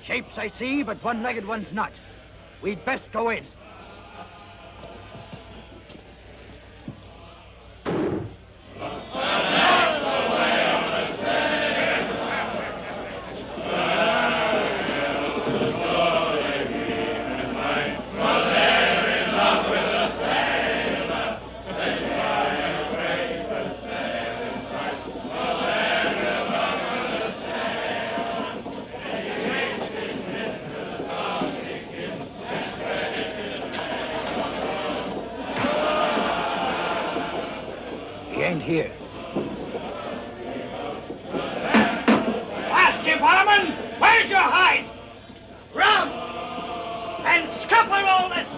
Shapes I see, but one-legged one's not. We'd best go in. Here. Blast you, barman! Where's your hide? Rum! And scupper all this!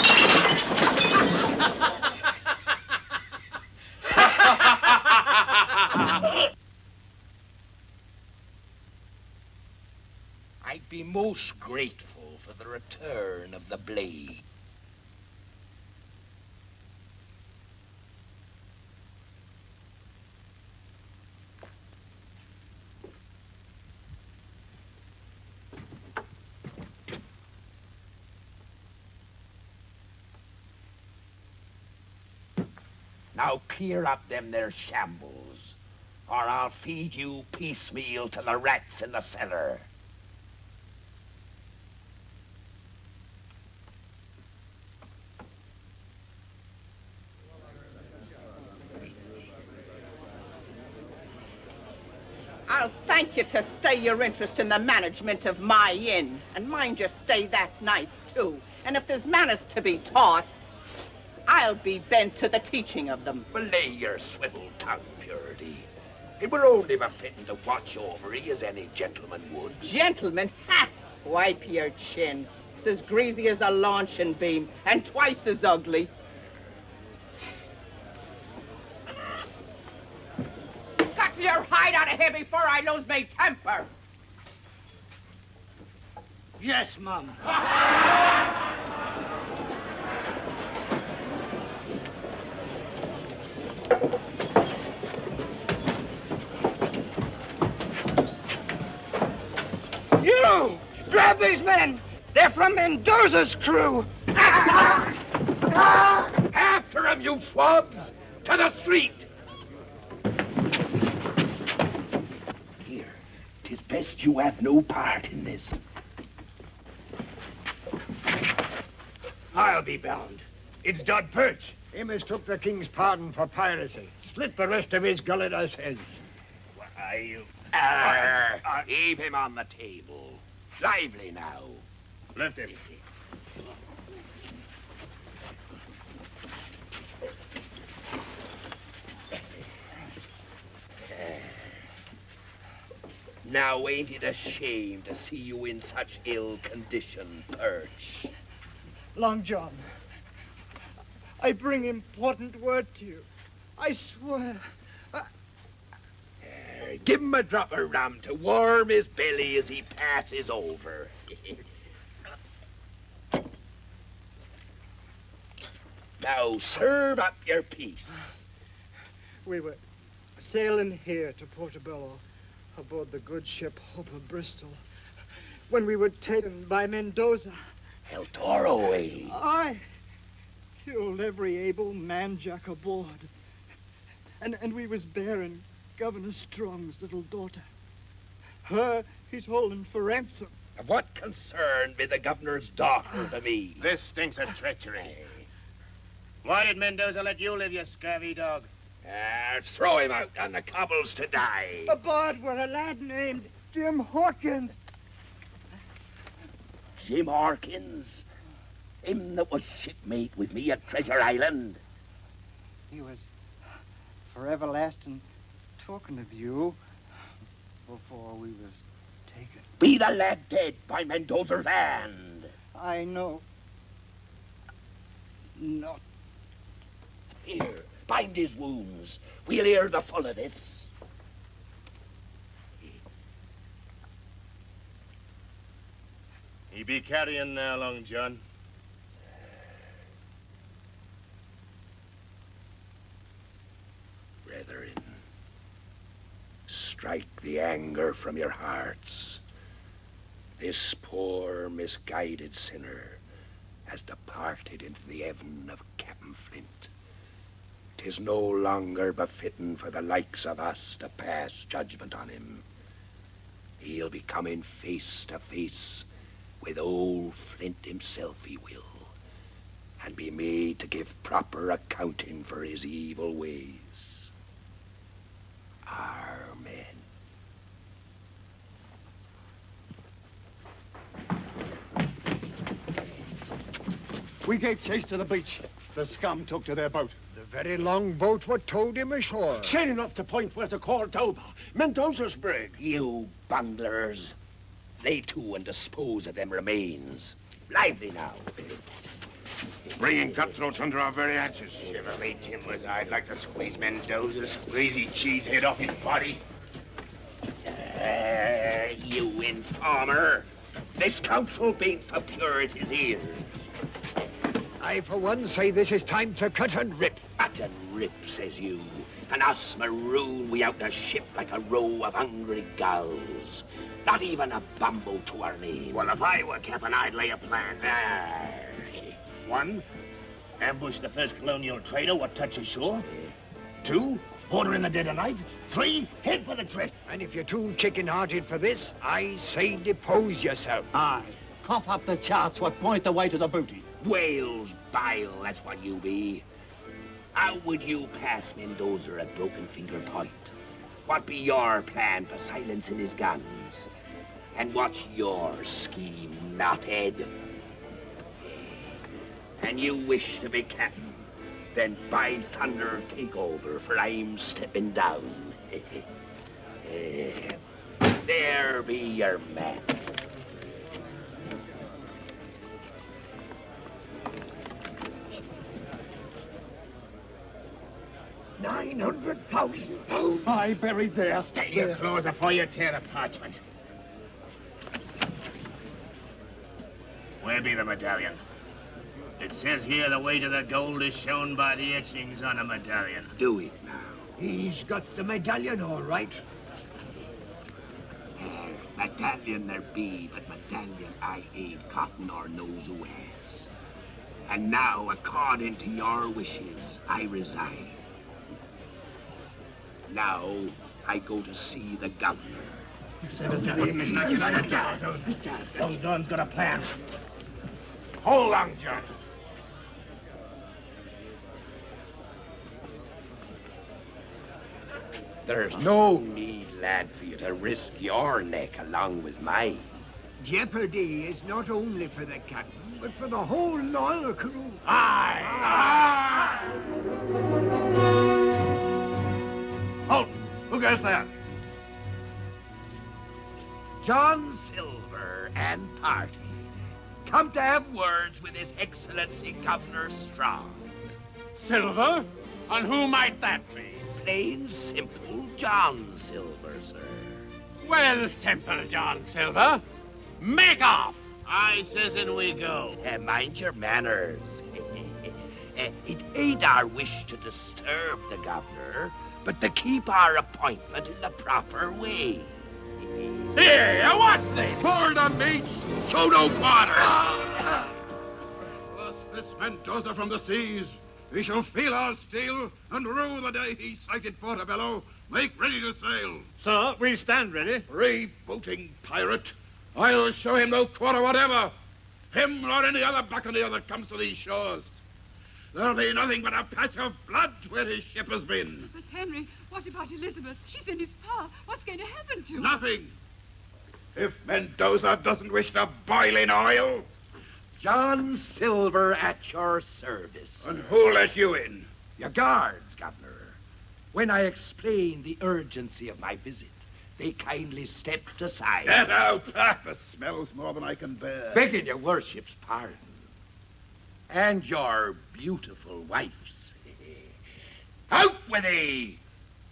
I'd be most grateful for the return of the blade. Now clear up them there shambles, or I'll feed you piecemeal to the rats in the cellar. I'll thank you to stay your interest in the management of my inn, and mind you stay that knife too. And if there's manners to be taught, I'll be bent to the teaching of them. Belay your swivel tongue, Purity. It were only befitting to watch over ye as any gentleman would. Gentleman? Ha! Wipe your chin. It's as greasy as a launching beam, and twice as ugly. Scuttle your hide out of here before I lose my temper. Yes, Mum. You! Grab these men! They're from Mendoza's crew! After him, you swabs! To the street! Here, 'tis best you have no part in this. I'll be bound. It's Dod Perch. He mistook the king's pardon for piracy. Slit the rest of his gullet as heads. Why, you... Heave him on the table. Lively now. Lift him. Now, ain't it a shame to see you in such ill condition, Perch? Long John, I bring important word to you. I swear. Give him a drop of rum to warm his belly as he passes over. Now, serve up your piece. We were sailing here to Portobello aboard the good ship Hope of Bristol when we were taken by Mendoza. El Toro, eh? I killed every able man-jack aboard. And we was bearing Governor Strong's little daughter. Her he's holding for ransom. What concern be the governor's daughter to me? This stinks of treachery. Why did Mendoza let you live, you scurvy dog? Throw him out on the cobbles to die. Aboard were a lad named Jim Hawkins. Jim Hawkins? Him that was shipmate with me at Treasure Island? He was for everlasting talking of you before we was taken. Be the lad dead by Mendoza's hand? I know. Not. Here, bind his wounds. We'll hear the full of this. He be carrying now, Long John. Brethren, strike the anger from your hearts. This poor, misguided sinner has departed into the heaven of Captain Flint. 'Tis no longer befitting for the likes of us to pass judgment on him. He'll be coming face to face with old Flint himself, he will, and be made to give proper accounting for his evil ways. Amen. We gave chase to the beach. The scum took to their boat. The very long boat what towed him ashore. Sailing off the point where to Cordoba, Mendoza's brig. You bunglers, lay to and dispose of them remains. Lively now. Bringing cutthroats under our very hatches. Shiver me timbers, I'd like to squeeze Mendoza's squeezy cheese head off his body. You informer. This counsel beat for purity's ears. I, for one, say this is time to cut and rip. Cut and rip, says you. And us maroon we out the ship like a row of hungry gulls. Not even a bumbo to our name. Well, if I were Captain, I'd lay a plan. One, ambush the first colonial trader what touches shore. Two, order in the dead of night. Three, head for the drift. And if you're too chicken-hearted for this, I say depose yourself. Aye. Cough up the charts what point the way to the booty. Whale's bile, that's what you be. How would you pass Mendoza at Broken Finger Point? What be your plan for silencing his guns? And what's your scheme, knothead? And you wish to be captain? Then by thunder, take over, for I'm stepping down. There be your man. 900,000. I buried there. Steady your claws before you tear the parchment. Where be the medallion? It says here the way to the gold is shown by the etchings on a medallion. Do it now. He's got the medallion all right. Medallion there be, but medallion I ain't cotton or knows who has. And now, according to your wishes, I resign. Now, I go to see the governor. Old Don's got a plan. Hold on, John. There's no need, lad, for you to risk your neck along with mine. Jeopardy is not only for the captain, but for the whole loyal crew. Aye! Halt! Who goes there? John Silver and party come to have words with His Excellency Governor Strong. Silver? And who might that be? Plain simple John Silver, sir. Well, simple John Silver. Make off! I says in we go. Mind your manners. It ain't our wish to disturb the governor, but to keep our appointment in the proper way. Here, what's this? For the mates, show no quarter. Plus this Mendoza from the seas. We shall feel our steel and rue the day he sighted Portobello. Make ready to sail. Sir, we stand ready. Freebooting pirate. I'll show him no quarter whatever. Him or any other buccaneer that comes to these shores. There'll be nothing but a patch of blood where his ship has been. But Henry, what about Elizabeth? She's in his power. What's going to happen to her? Nothing. If Mendoza doesn't wish to boil in oil. John Silver at your service. And who let you in? Your guards, Governor. When I explained the urgency of my visit, they kindly stepped aside. Get out! Ah, the smell's more than I can bear. Begging your worship's pardon. And your beautiful wife's. Out with thee!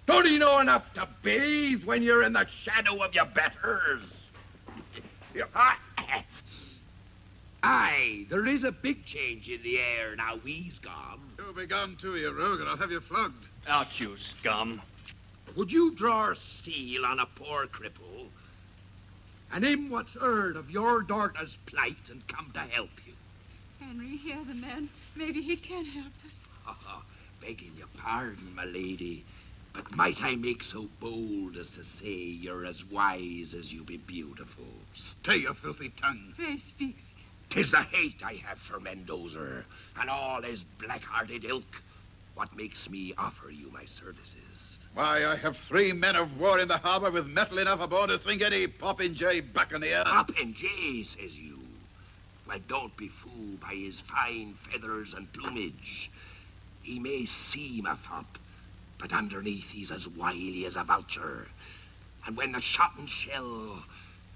Don't you know enough to bathe when you're in the shadow of your betters? Aye, there is a big change in the air now he's gone. You'll be gone too, you rogue, and I'll have you flogged. Out, you scum. Would you draw steel on a poor cripple? and him what's heard of your daughter's plight and come to help you. Henry, hear the man. Maybe he can help us. Begging your pardon, my lady, but might I make so bold as to say you're as wise as you be beautiful? Stay your filthy tongue. Pray speaks. 'Tis the hate I have for Mendoza and all his black-hearted ilk what makes me offer you my services. Why, I have 3 men of war in the harbor with metal enough aboard to sink any popinjay buccaneer. Popinjay, says you? Well, don't be fooled by his fine feathers and plumage. He may seem a fop, but underneath he's as wily as a vulture. And when the shot and shell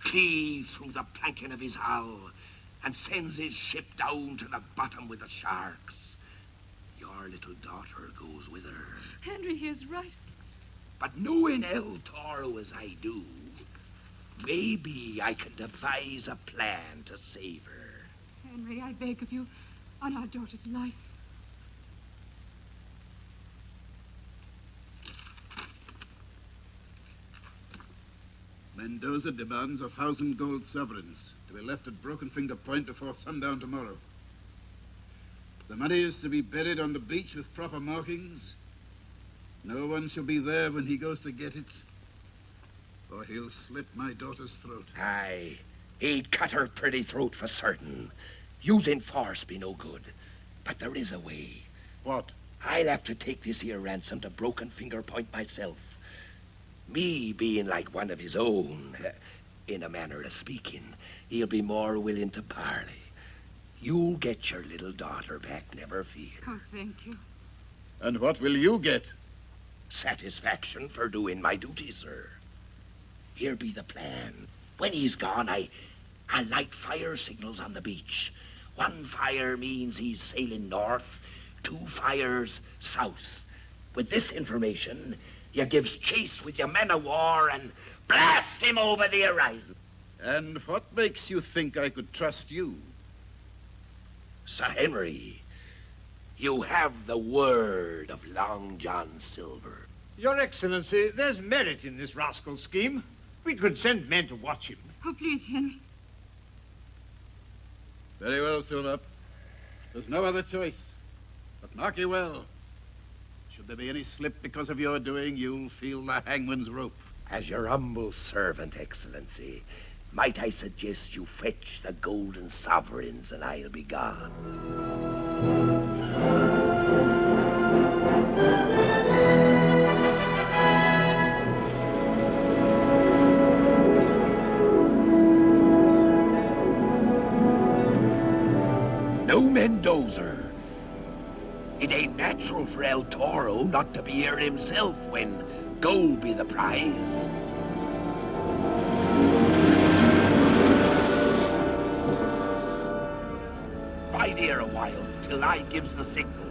cleave through the planking of his hull and sends his ship down to the bottom with the sharks, your little daughter goes with her. Henry, he is right. But knowing El Toro as I do, maybe I can devise a plan to save her. Henry, I beg of you, on our daughter's life. Mendoza demands 1,000 gold sovereigns to be left at Broken Finger Point before sundown tomorrow. The money is to be buried on the beach with proper markings. No one shall be there when he goes to get it, or he'll slit my daughter's throat. Aye, he'd cut her pretty throat for certain. Using force be no good, but there is a way. What? I'll have to take this here ransom to Broken Finger Point myself. Me being like one of his own, in a manner of speaking, he'll be more willing to parley. You'll get your little daughter back, never fear. Oh, thank you. And what will you get? Satisfaction for doing my duty, sir. Here be the plan. When he's gone, I'll light fire signals on the beach. 1 fire means he's sailing north, 2 fires south. With this information, you gives chase with your men of war and blast him over the horizon. And what makes you think I could trust you? Sir Henry, you have the word of Long John Silver. Your Excellency, there's merit in this rascal scheme. We could send men to watch him. Oh, please, Henry. Very well, Silver. There's no other choice. But mark you well. Should there be any slip because of your doing, you'll feel the hangman's rope. As your humble servant, Excellency, might I suggest you fetch the golden sovereigns and I'll be gone. No Mendoza. It ain't natural for El Toro not to be here himself when gold be the prize. Bide here a while till I gives the signal.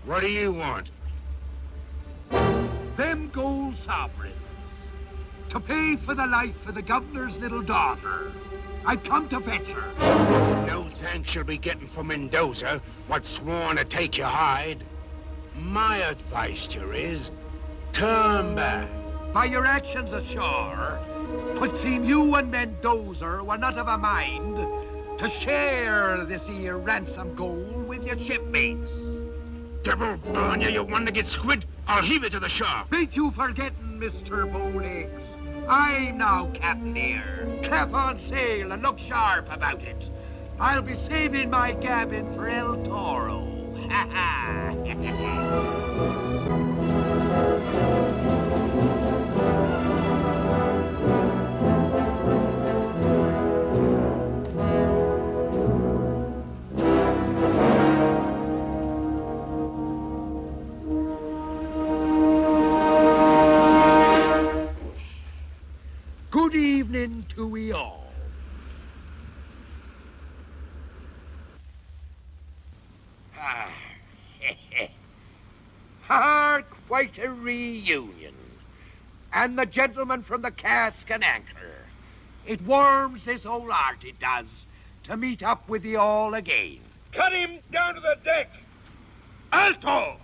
What do you want? Them gold sovereigns. To pay for the life of the governor's little daughter. I've come to fetch her. No thanks you'll be getting from Mendoza, what's sworn to take your hide. My advice to you is, turn back. By your actions ashore, 'twould seem you and Mendoza were not of a mind to share this here ransom gold with your shipmates. devil burn you, you one-legged squid. I'll heave it to the shore. Ain't you forgetting, Mr. Bowlegs? I'm now captain here. Clap on sail and look sharp about it. I'll be saving my gabbin for El Toro. Ha ha! Good evening to we all. Quite a reunion. And the gentleman from the cask and anchor. It warms this old heart, it does, to meet up with you all again. Cut him down to the deck! Alto!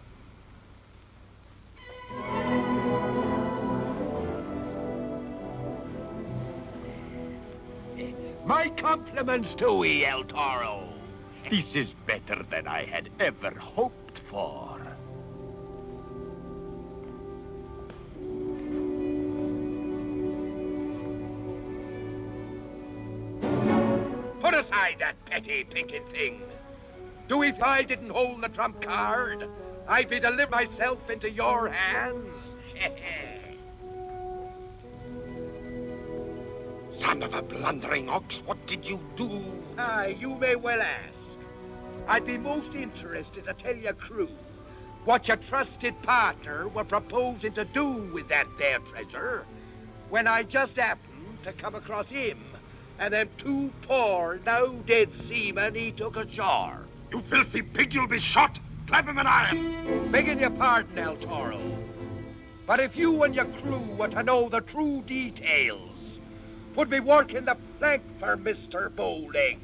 My compliments to we, El Toro. This is better than I had ever hoped for. Put aside that petty pinking thing. Do if I didn't hold the trump card, I'd be delivered myself into your hands. Son of a blundering ox, what did you do? Aye, you may well ask. I'd be most interested to tell your crew what your trusted partner were proposing to do with that there treasure when I just happened to come across him and them two poor, now dead seamen he took ashore. You filthy pig, you'll be shot. Clap him an iron. Begging your pardon, El Toro, but if you and your crew were to know the true details, would be working the plank for Mr. Bowlegs.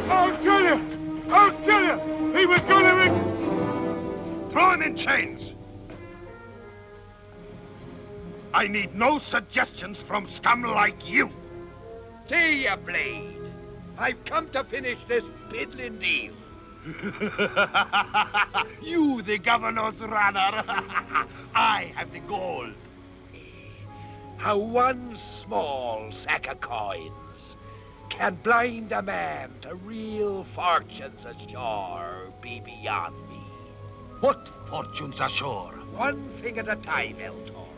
I'll kill you! I'll kill you! He was going to... Throw him in chains. I need no suggestions from scum like you. Stay, you blade. I've come to finish this piddling deal. You, the governor's runner. I have the gold. How one small sack of coins can blind a man to real fortunes ashore be beyond me. What fortunes ashore? One thing at a time, El Toro.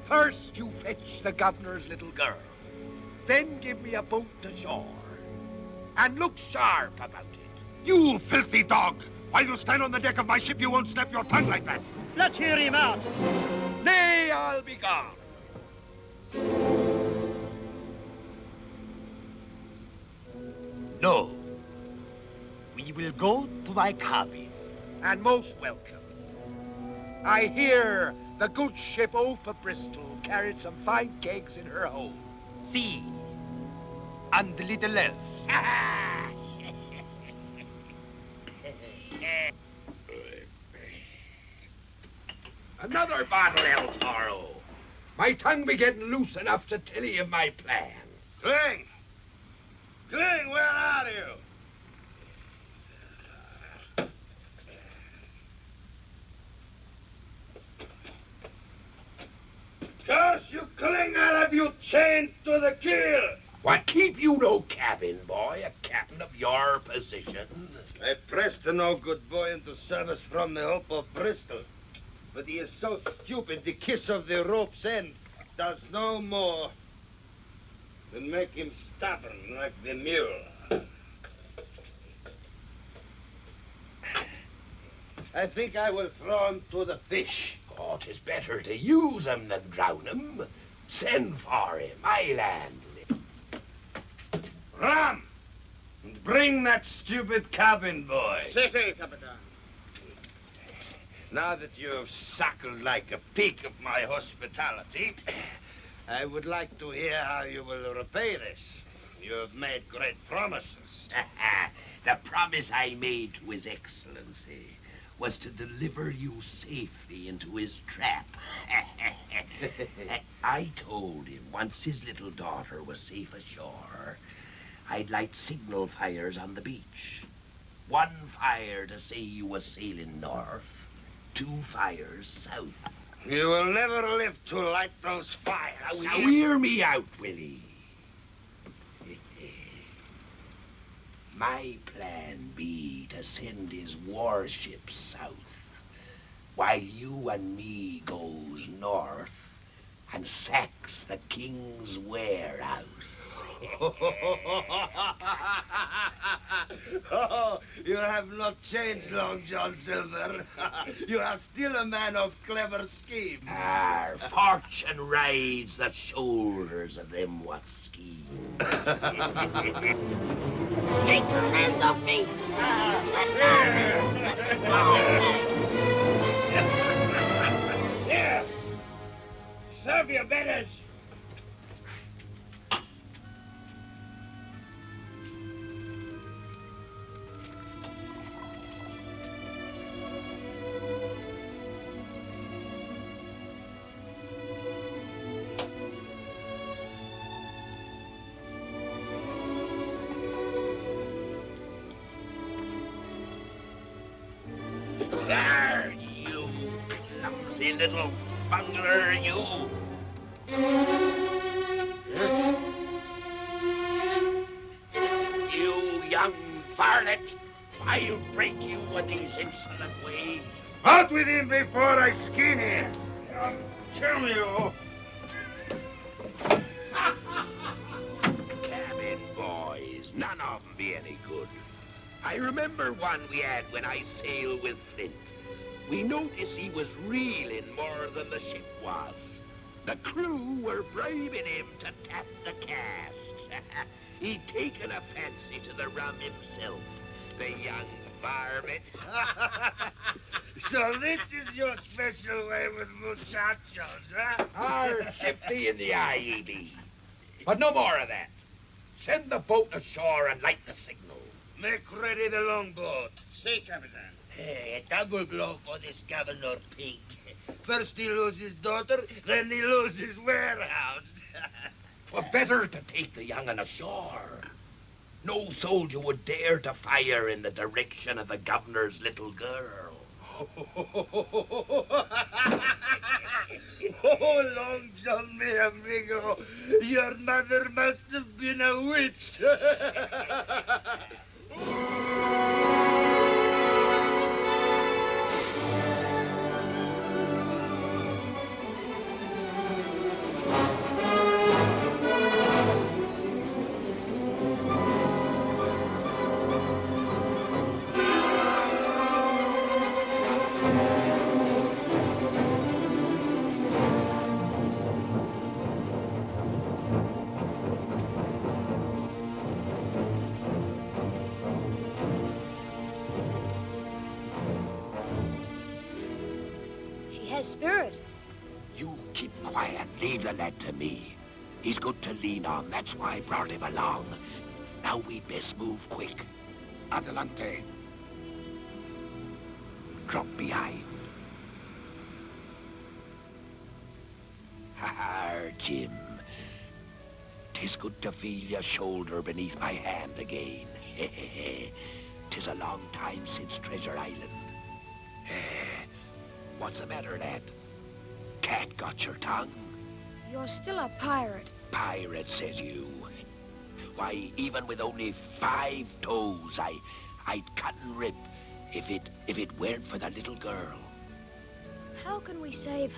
First, you fetch the governor's little girl. Then give me a boat to shore. And look sharp about it. You filthy dog! While you stand on the deck of my ship, you won't snap your tongue like that. Let's hear him out. Nay, I'll be gone. No. We will go to my cabin. And most welcome. I hear the good ship Oath of Bristol carried some fine kegs in her hold. See. And the little elf. Another bottle, El Toro. My tongue be getting loose enough to tell you my plans. Cling! Cling, where are you? Curse you, Cling, I'll have you chained to the keel. What keep you no cabin, boy, a captain of your position? I pressed the no-good boy into service from the Hope of Bristol. But he is so stupid, the kiss of the rope's end does no more than make him stubborn like the mule. I think I will throw him to the fish. Oh, 'tis better to use him than drown him. Send for him, I'll handle him. Ram! And bring that stupid cabin boy. Si, Capitan. Now that you have suckled like a pig of my hospitality, I would like to hear how you will repay this. You have made great promises. The promise I made to His Excellency was to deliver you safely into his trap. I told him once his little daughter was safe ashore, I'd light signal fires on the beach. One fire to say you was sailing north, 2 fires south. You will never live to light those fires. Now hear me out, Willie. My plan be to send his warships south, while you and me goes north and sacks the king's warehouse. Oh, you have not changed, Long John Silver. You are still a man of clever scheme. Our fortune rides the shoulders of them what scheme. Take your hands off me! Here! Serve your betters! There, you clumsy little bungler, you. You young varlet, I'll break you with these insolent ways. Out with him before I skin him. Kill you. Come in, boys. None of them be any good. I remember one we had when I sailed with Flint. We noticed he was reeling more than the ship was. The crew were bribing him to tap the casks. He'd taken a fancy to the rum himself, the young varmint. So this is your special way with muchachos, huh? Hard shifty in the eye, ye be. But no more of that. Send the boat ashore and light the signal. Make ready the longboat. See, Captain. Hey, a double blow for this Governor Pink. First he loses his daughter, then he loses his warehouse. 'Twere better to take the young'un ashore. No soldier would dare to fire in the direction of the governor's little girl. Oh, Long John, mi amigo, your mother must have been a witch. Spirit. You keep quiet. Leave the lad to me. He's good to lean on. That's why I brought him along. Now we best move quick. Adelante. Drop behind. Ha-ha, Jim. 'Tis good to feel your shoulder beneath my hand again. 'Tis a long time since Treasure Island. What's the matter, lad? Cat got your tongue? You're still a pirate. Pirate, says you. Why, even with only 5 toes, I'd cut and rip if it weren't for the little girl. How can we save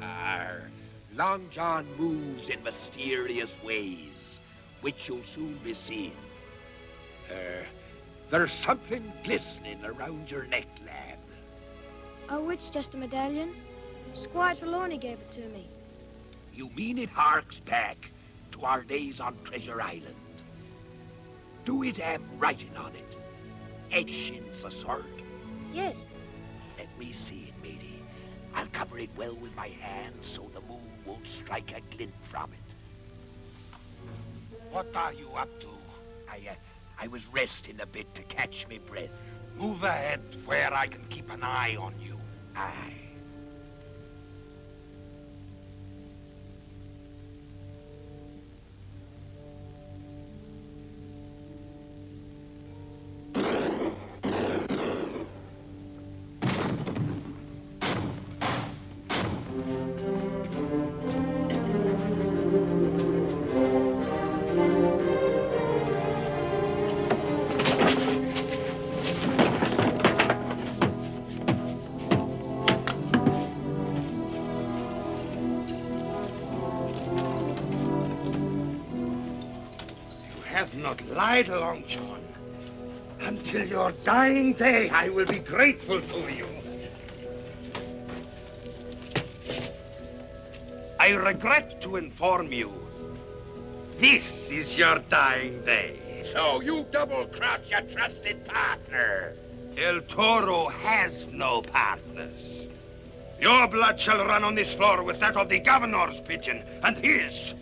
her? Long John moves in mysterious ways, which you'll soon be seeing. There's something glistening around your neck, lad. Oh, it's just a medallion. Squire Trelawney gave it to me. You mean it harks back to our days on Treasure Island? Do it have writing on it? Etching for sort? Yes. Let me see it, matey. I'll cover it well with my hand so the moon won't strike a glint from it. What are you up to? I was resting a bit to catch me breath. Move ahead where I can keep an eye on you. Aye. not lied, Long John. Until your dying day, I will be grateful to you. I regret to inform you, this is your dying day. So you double-cross your trusted partner. El Toro has no partners. Your blood shall run on this floor with that of the governor's pigeon and his.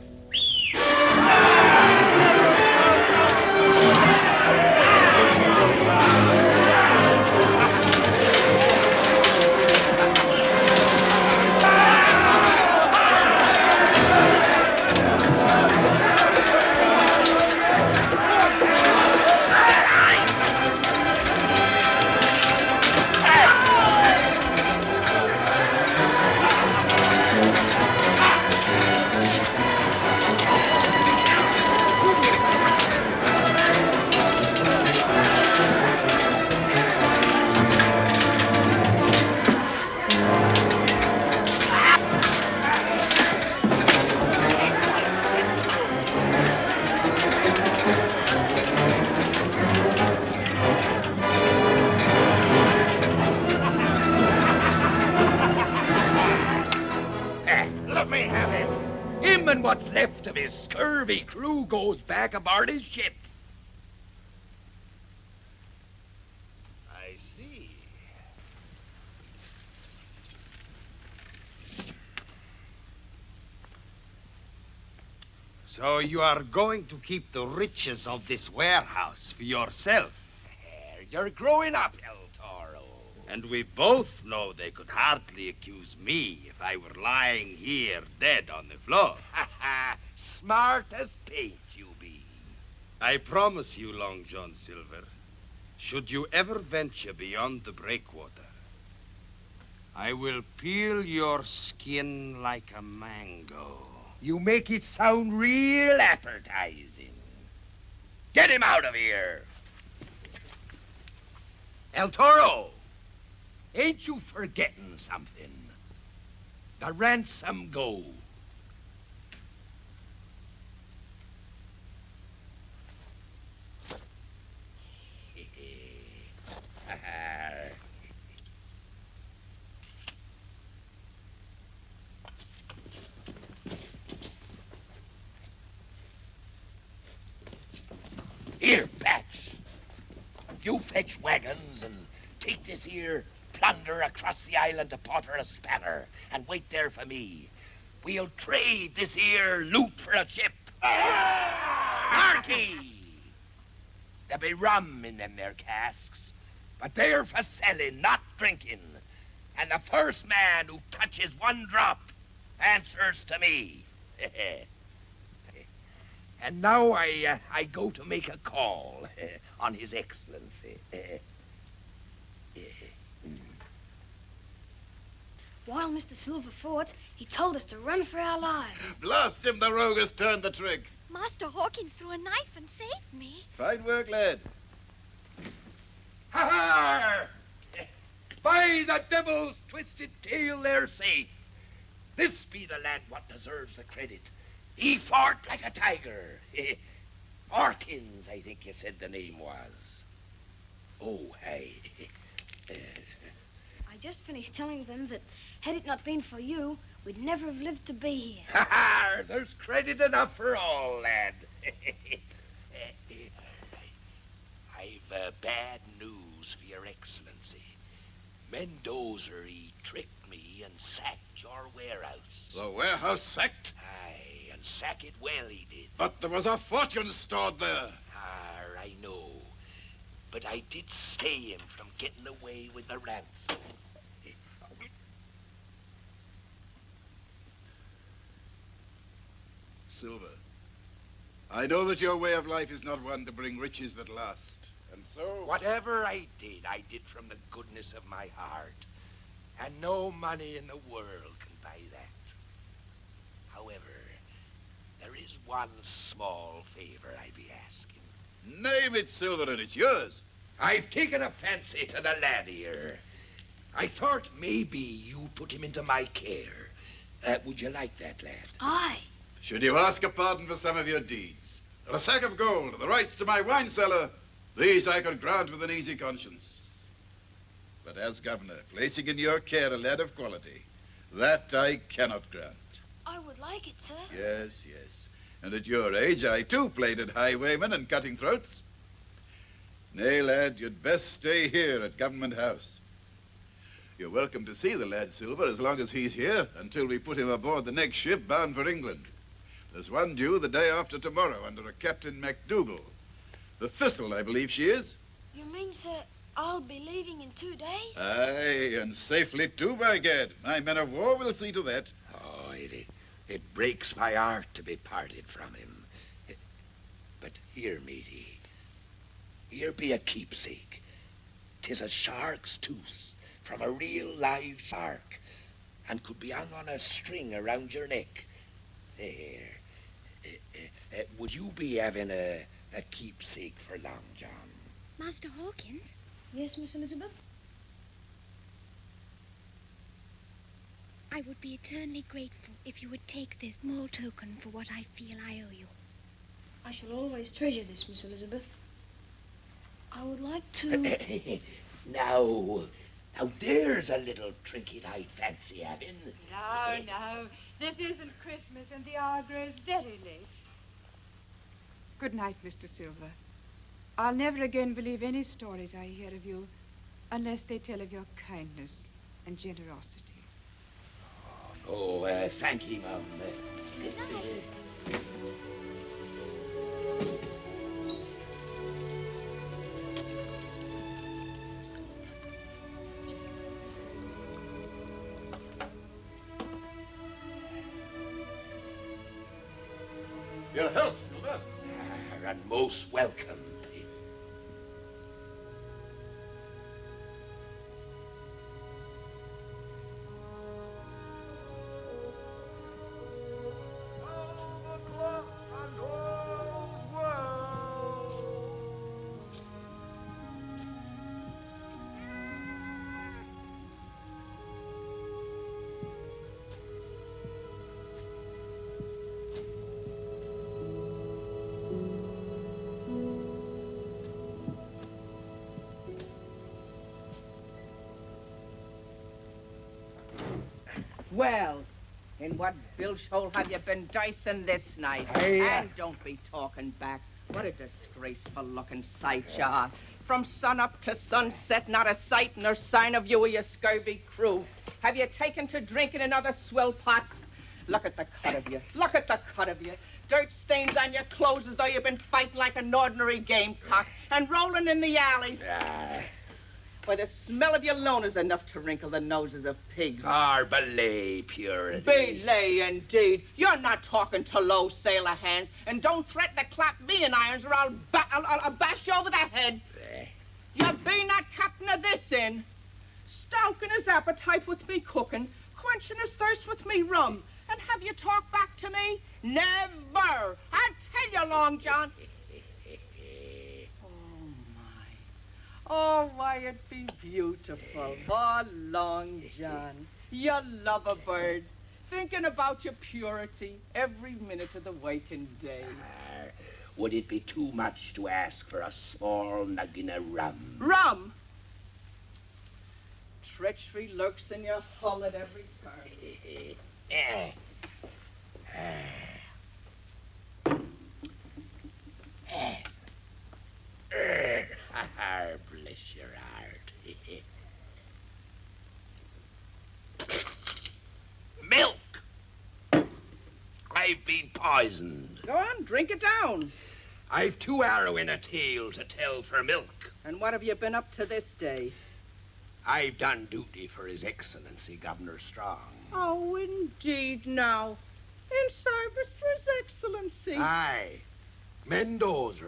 And what's left of his scurvy crew goes back aboard his ship. I see. So you are going to keep the riches of this warehouse for yourself? You're growing up, El Toro. And we both know they could hardly accuse me if I were lying here dead on the floor. Ha ha! Smart as paint, you be. I promise you, Long John Silver, should you ever venture beyond the breakwater, I will peel your skin like a mango. You make it sound real appetizing. Get him out of here. El Toro, ain't you forgetting something? The ransom go. Here, Patch. You fetch wagons and take this here plunder across the island to Potter a Spanner and wait there for me. We'll trade this here loot for a ship. Marky! There'll be rum in them there casks, but they're for selling, not drinking. And the first man who touches one drop answers to me. And now I go to make a call on His Excellency. While Mr. Silver fought, he told us to run for our lives. Blast him, the rogue has turned the trick. Master Hawkins threw a knife and saved me. Fine work, lad. Ha-ha! By the devil's twisted tail, they're safe. This be the lad what deserves the credit. He fought like a tiger. Hawkins, I think you said the name was. Oh, hey. I just finished telling them that had it not been for you, we'd never have lived to be here. Ha-ha! There's credit enough for all, lad. I've bad news for your excellency. Mendoza, he tricked me and sacked your warehouse. The warehouse sacked? Aye, and sack it well he did. But there was a fortune stored there. Ah, I know. But I did stay him from getting away with the ransom. Silver, I know that your way of life is not one to bring riches that last. And so... Whatever I did from the goodness of my heart. And no money in the world can buy that. However, there is one small favor I be asking. Name it, Silver, and it's yours. I've taken a fancy to the lad here. I thought maybe you put him into my care. Would you like that, lad? Aye. Should you ask a pardon for some of your deeds, and a sack of gold, and the rights to my wine cellar, these I could grant with an easy conscience. But as governor, placing in your care a lad of quality, that I cannot grant. I would like it, sir. Yes, yes. And at your age, I too played at highwaymen and cutting throats. Nay, lad, you'd best stay here at Government House. You're welcome to see the lad, Silver, as long as he's here, until we put him aboard the next ship bound for England. There's one due the day after tomorrow under a Captain MacDougall. The Thistle, I believe she is. You mean, sir, I'll be leaving in 2 days? Aye, and safely too, by gad. My men of war will see to that. Oh, it breaks my heart to be parted from him. But here, matey, here be a keepsake. 'Tis a shark's tooth from a real live shark, and could be hung on a string around your neck. There. Would you be having a keepsake for long, John? Master Hawkins? Yes, Miss Elizabeth? I would be eternally grateful if you would take this small token for what I feel I owe you. I shall always treasure this, Miss Elizabeth. I would like to... Now there's a little trinket I'd fancy having. No. This isn't Christmas and the hour grows very late. Good night, Mr. Silver. I'll never again believe any stories I hear of you unless they tell of your kindness and generosity. Oh, thank you, Mum. Good night. Your health, Silver. And most welcome. Well, in what bilge hole have you been dicing this night? And don't be talking back. What a disgraceful looking sight you are. From sun up to sunset, not a sight nor sign of you or your scurvy crew. Have you taken to drinking in other swill pots? Look at the cut of you. Look at the cut of you. Dirt stains on your clothes as though you've been fighting like an ordinary gamecock and rolling in the alleys. Why, the smell of your loan is enough to wrinkle the noses of pigs. Belay purity. Belay, indeed. You're not talking to low sailor hands, and don't threaten to clap me in irons or I'll bash you over the head. You be not captain of this inn. Stoking his appetite with me cooking, quenching his thirst with me rum. And have you talked back to me? Never. I tell you, Long John. Oh, why, it'd be beautiful. Oh, Long John, you love a bird, thinking about your purity every minute of the waking day. Would it be too much to ask for a small nuggin of rum? Rum? Treachery lurks in your hull at every turn. Bless your heart. Milk! I've been poisoned. Go on, drink it down. I've 2 arrow in a tale to tell for milk. And what have you been up to this day? I've done duty for His Excellency, Governor Strong. Oh, indeed, now. In service for His Excellency. Aye. Mendoza,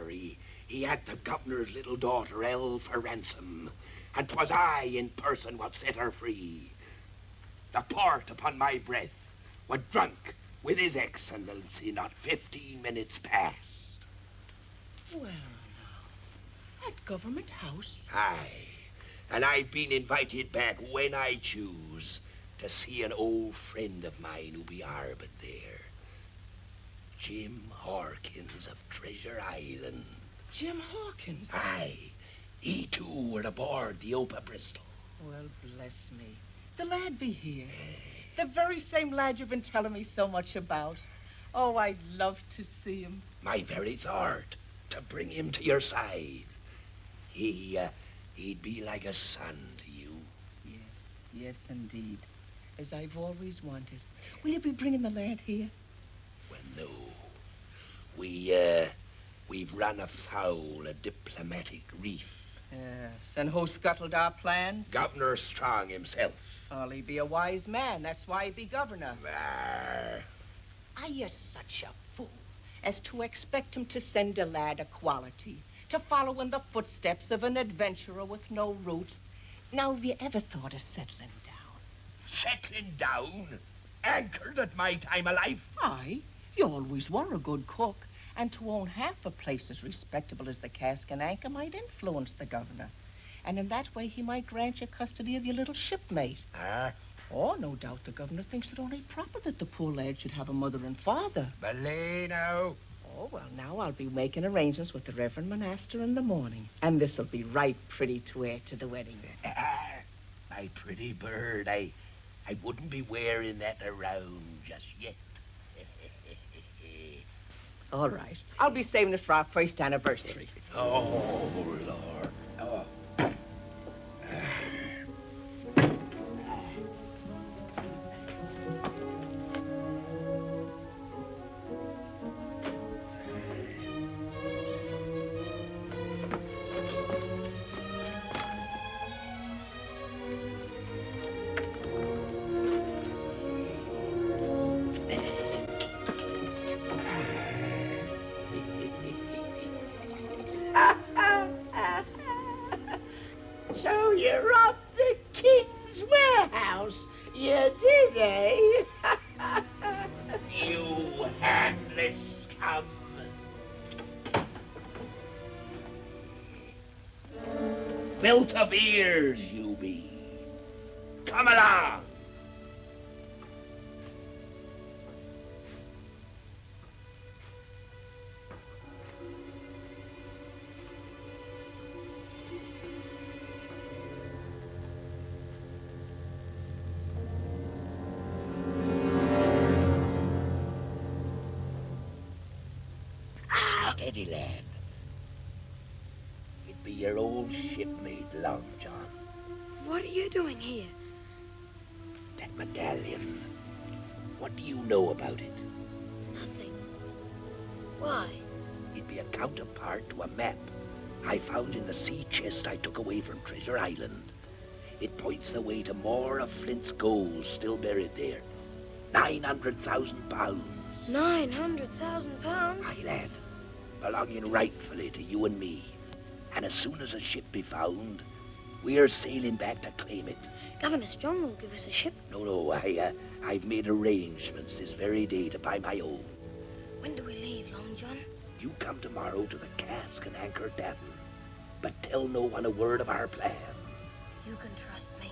he had the governor's little daughter, Elle, for ransom. And 'twas I in person what set her free. The port upon my breath was drunk with His Excellency not 15 minutes past. Well, now, at Government House? Aye. And I've been invited back when I choose to see an old friend of mine who be harboured there. Jim Hawkins of Treasure Island. Jim Hawkins? Aye. He too were aboard the Opa Bristol. Well, bless me. The lad be here. The very same lad you've been telling me so much about. Oh, I'd love to see him. My very thought, to bring him to your side. He'd be like a son to you. Yes, indeed. As I've always wanted. Will you be bringing the lad here? Well, no. We've run afoul a diplomatic reef. Yes, and who scuttled our plans? Governor Strong himself. Well, he be a wise man. That's why he be governor. Arr. Are you such a fool as to expect him to send a lad of quality, to follow in the footsteps of an adventurer with no roots? Now, have you ever thought of settling down? Settling down? Anchored at my time of life? Aye, you always were a good cook. And to own half a place as respectable as the Cask and Anchor might influence the governor. And in that way, he might grant you custody of your little shipmate. Ah? Oh, no doubt the governor thinks it only proper that the poor lad should have a mother and father. Belay now. Oh, well, now I'll be making arrangements with the Reverend Monaster in the morning. And this'll be right pretty to wear to the wedding. My pretty bird, I wouldn't be wearing that around just yet. All right. I'll be saving it for our first anniversary. Oh, Lord. Oh. So you robbed the king's warehouse. You did, eh? You handless scum. Built of ears, you be. Come along. Steady, lad. It be your old shipmate, Long John. What are you doing here? That medallion. What do you know about it? Nothing. Why? It'd be a counterpart to a map I found in the sea chest I took away from Treasure Island. It points the way to more of Flint's gold still buried there. 900,000 pounds. 900,000 pounds? Aye, lad. Belonging rightfully to you and me. And as soon as a ship be found, we're sailing back to claim it. Governor Strong will give us a ship. No, I've made arrangements this very day to buy my own. When do we leave, Long John? You come tomorrow to the Cask and Anchor Tavern, but tell no one a word of our plan. You can trust me.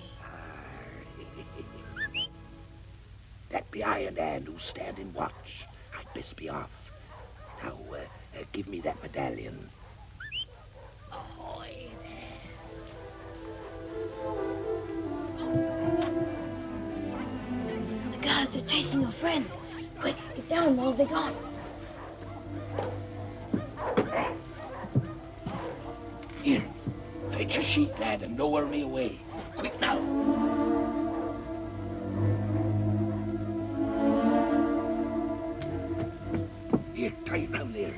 That be I and Anne who's standing watch. I'd best be off. Now, give me that medallion. Ahoy there. The guards are chasing your friend. Quick, get down while they're gone. Here, take your sheet, lad, and lower me away. Quick now. Here, tie it round there.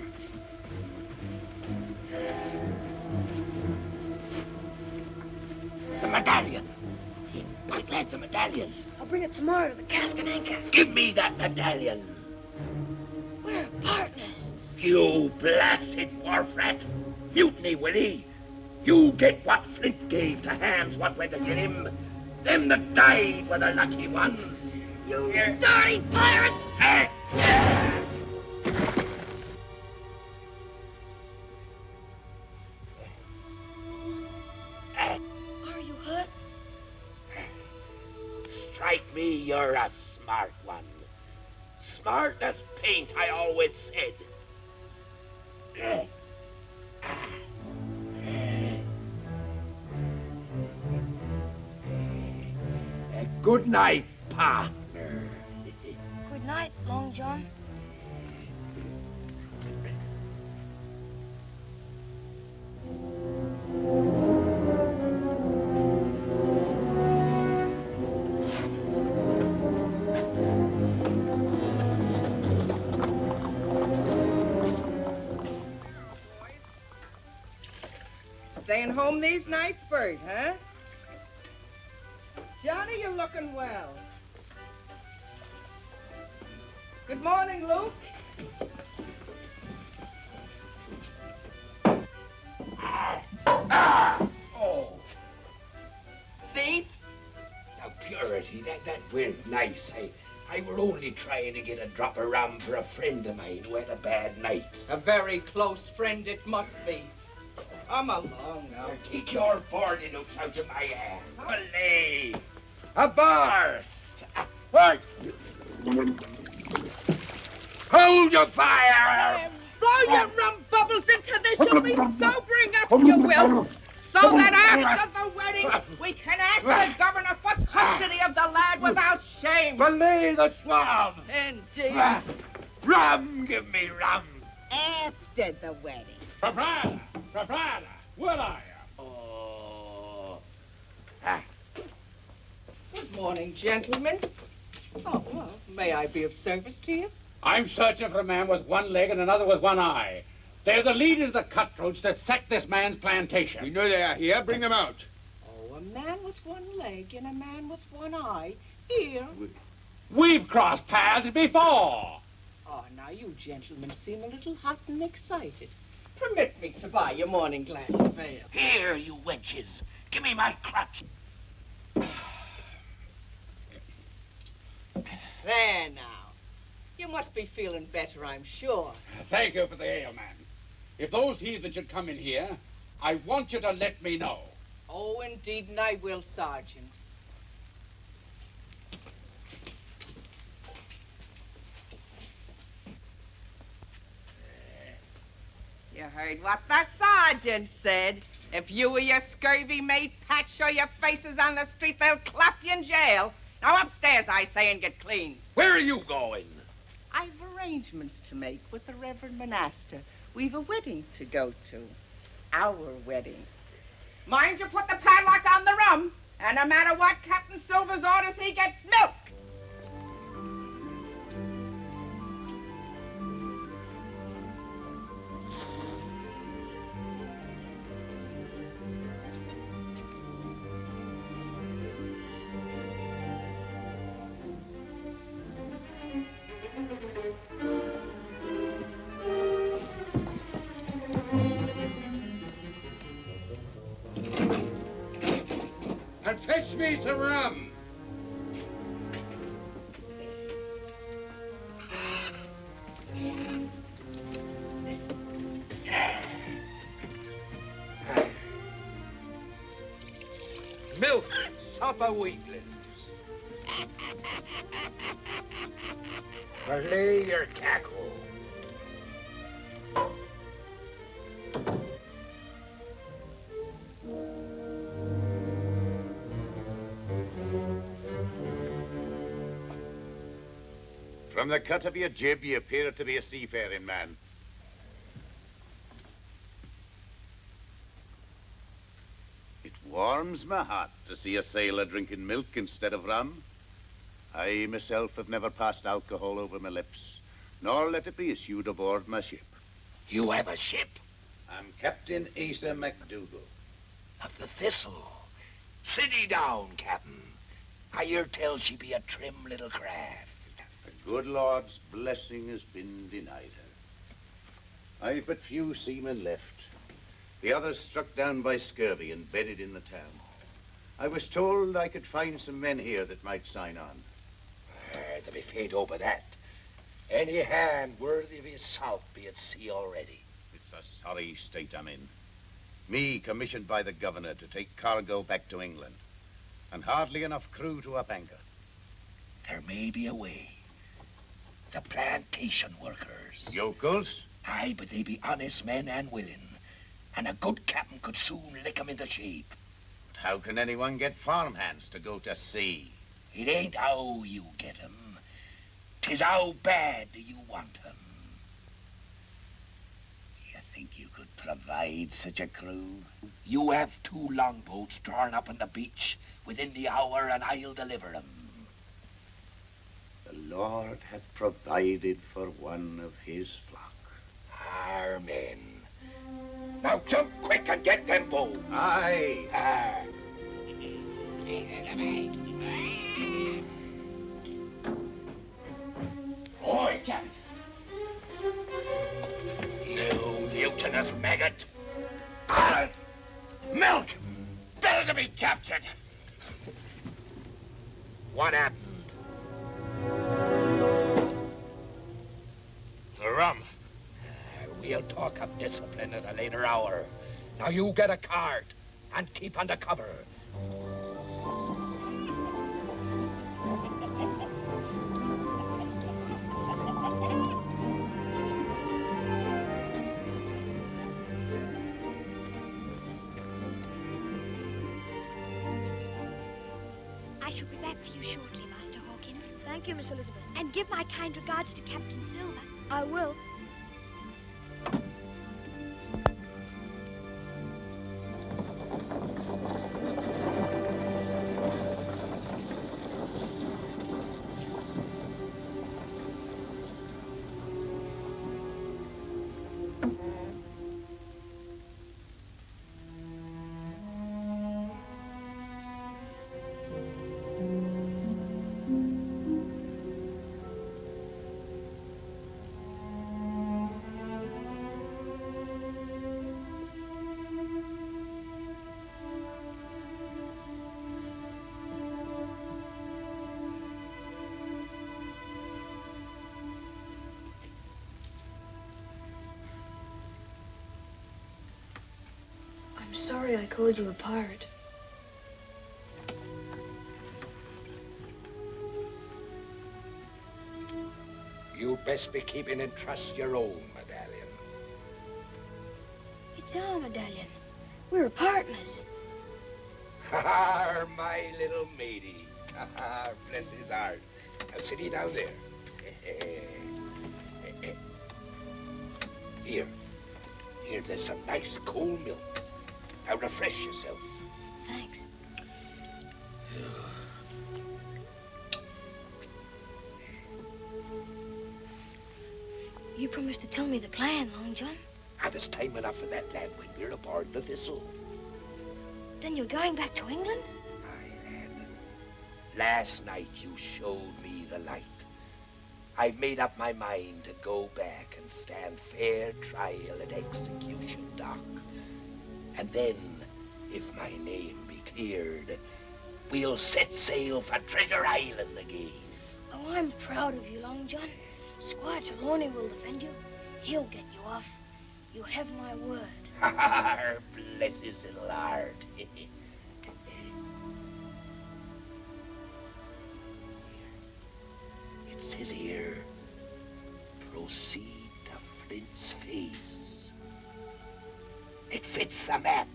The medallion. Quick, lad, the medallion. I'll bring it tomorrow to the Cask and Anchor. Give me that medallion. We're partners. You blasted wharf rat. Mutiny, Willie. You get what Flint gave to hands what went to get him. Them that died were the lucky ones. You dirty pirate! Are you hurt? Strike me, you're a smart one. smart as paint, I always said. Good night, partner. Good night, Long John. Staying home these nights, Bert, huh? Johnny, you're looking well. Good morning, Luke. Oh. Thief? Now, Purity, that weren't nice. I were only trying to get a drop of rum for a friend of mine who had a bad night. A very close friend it must be. Come along now. Take your boarding hooks out of my hand. Olay! A burst! What? Hold your fire! Blow your rum bubbles into this. You'll be sobering up, you will. So that after the wedding, we can ask the governor for custody of the lad without shame. Belay the swab! Indeed. Rum, give me rum. After the wedding. Proprietor, where are you? Oh. Good morning, gentlemen. Oh, well, may I be of service to you? I'm searching for a man with one leg and another with one eye. They're the leaders of the cutthroats that sacked this man's plantation. We know they are here. Bring them out. Oh, a man with one leg and a man with one eye. Here. We've crossed paths before. Oh, now you gentlemen seem a little hot and excited. Permit me to buy your morning glass of ale. Here, you wenches. Give me my crutch. There now. You must be feeling better, I'm sure. Thank you for the ale, man. If those heathen should come in here, I want you to let me know. Oh, indeed, and I will, Sergeant. You heard what the sergeant said. If you or your scurvy mate Pat show your faces on the street, they'll clap you in jail. Now upstairs, I say, and get clean. Where are you going? I've arrangements to make with the Reverend Monaster. We've a wedding to go to. Our wedding. Mind you put the padlock on the rum, and no matter what Captain Silver's orders, he gets milk. And fetch me some rum. Milk, supper weaklings. Belay your cackle. From the cut of your jib, you appear to be a seafaring man. It warms my heart to see a sailor drinking milk instead of rum. I myself have never passed alcohol over my lips, nor let it be issued aboard my ship. You have a ship? I'm Captain Asa MacDougall. Of the Thistle. Sit ye down, Captain. I hear tell she be a trim little craft. The good Lord's blessing has been denied her. I've but few seamen left. The others struck down by scurvy and bedded in the town. I was told I could find some men here that might sign on. To be faint over that. Any hand worthy of his salt be at sea already. It's a sorry state I'm in. Me commissioned by the governor to take cargo back to England. And hardly enough crew to up anchor. There may be a way. The plantation workers. Yokels? Aye, but they be honest men and willing. And a good captain could soon lick 'em into shape. But how can anyone get farmhands to go to sea? It ain't how you get 'em. 'Tis how bad do you want 'em. Do you think you could provide such a crew? You have 2 longboats drawn up on the beach within the hour, and I'll deliver 'em. The Lord hath provided for one of his flock. Amen. Now jump quick and get them both. Aye. Oi, Captain. You mutinous maggot. Milk! Better to be captured. What happened? The rum. We'll talk of discipline at a later hour. Now you get a cart and keep under cover. I shall be back for you shortly, Master Hawkins. Thank you, Miss Elizabeth. And give my kind regards to Captain Silver. I will. I'm sorry I called you a pirate. You'd best be keeping in trust your own medallion. It's our medallion. We're partners. Ha, my little matey. Ha, bless his heart. Now sit ye down there. Here. Here, there's some nice cold milk. Now refresh yourself. Thanks. You promised to tell me the plan, Long John. There's time enough for that, lad, when we're aboard the Thistle. Then you're going back to England? Aye, lad. Last night you showed me the light. I've made up my mind to go back and stand fair trial at Execution Dock. And then, if my name be cleared, we'll set sail for Treasure Island again. Oh, I'm proud of you, Long John. Squire Trelawney will defend you. He'll get you off. You have my word. Bless his little heart. It says here, proceed to Flint's Face. It fits the map.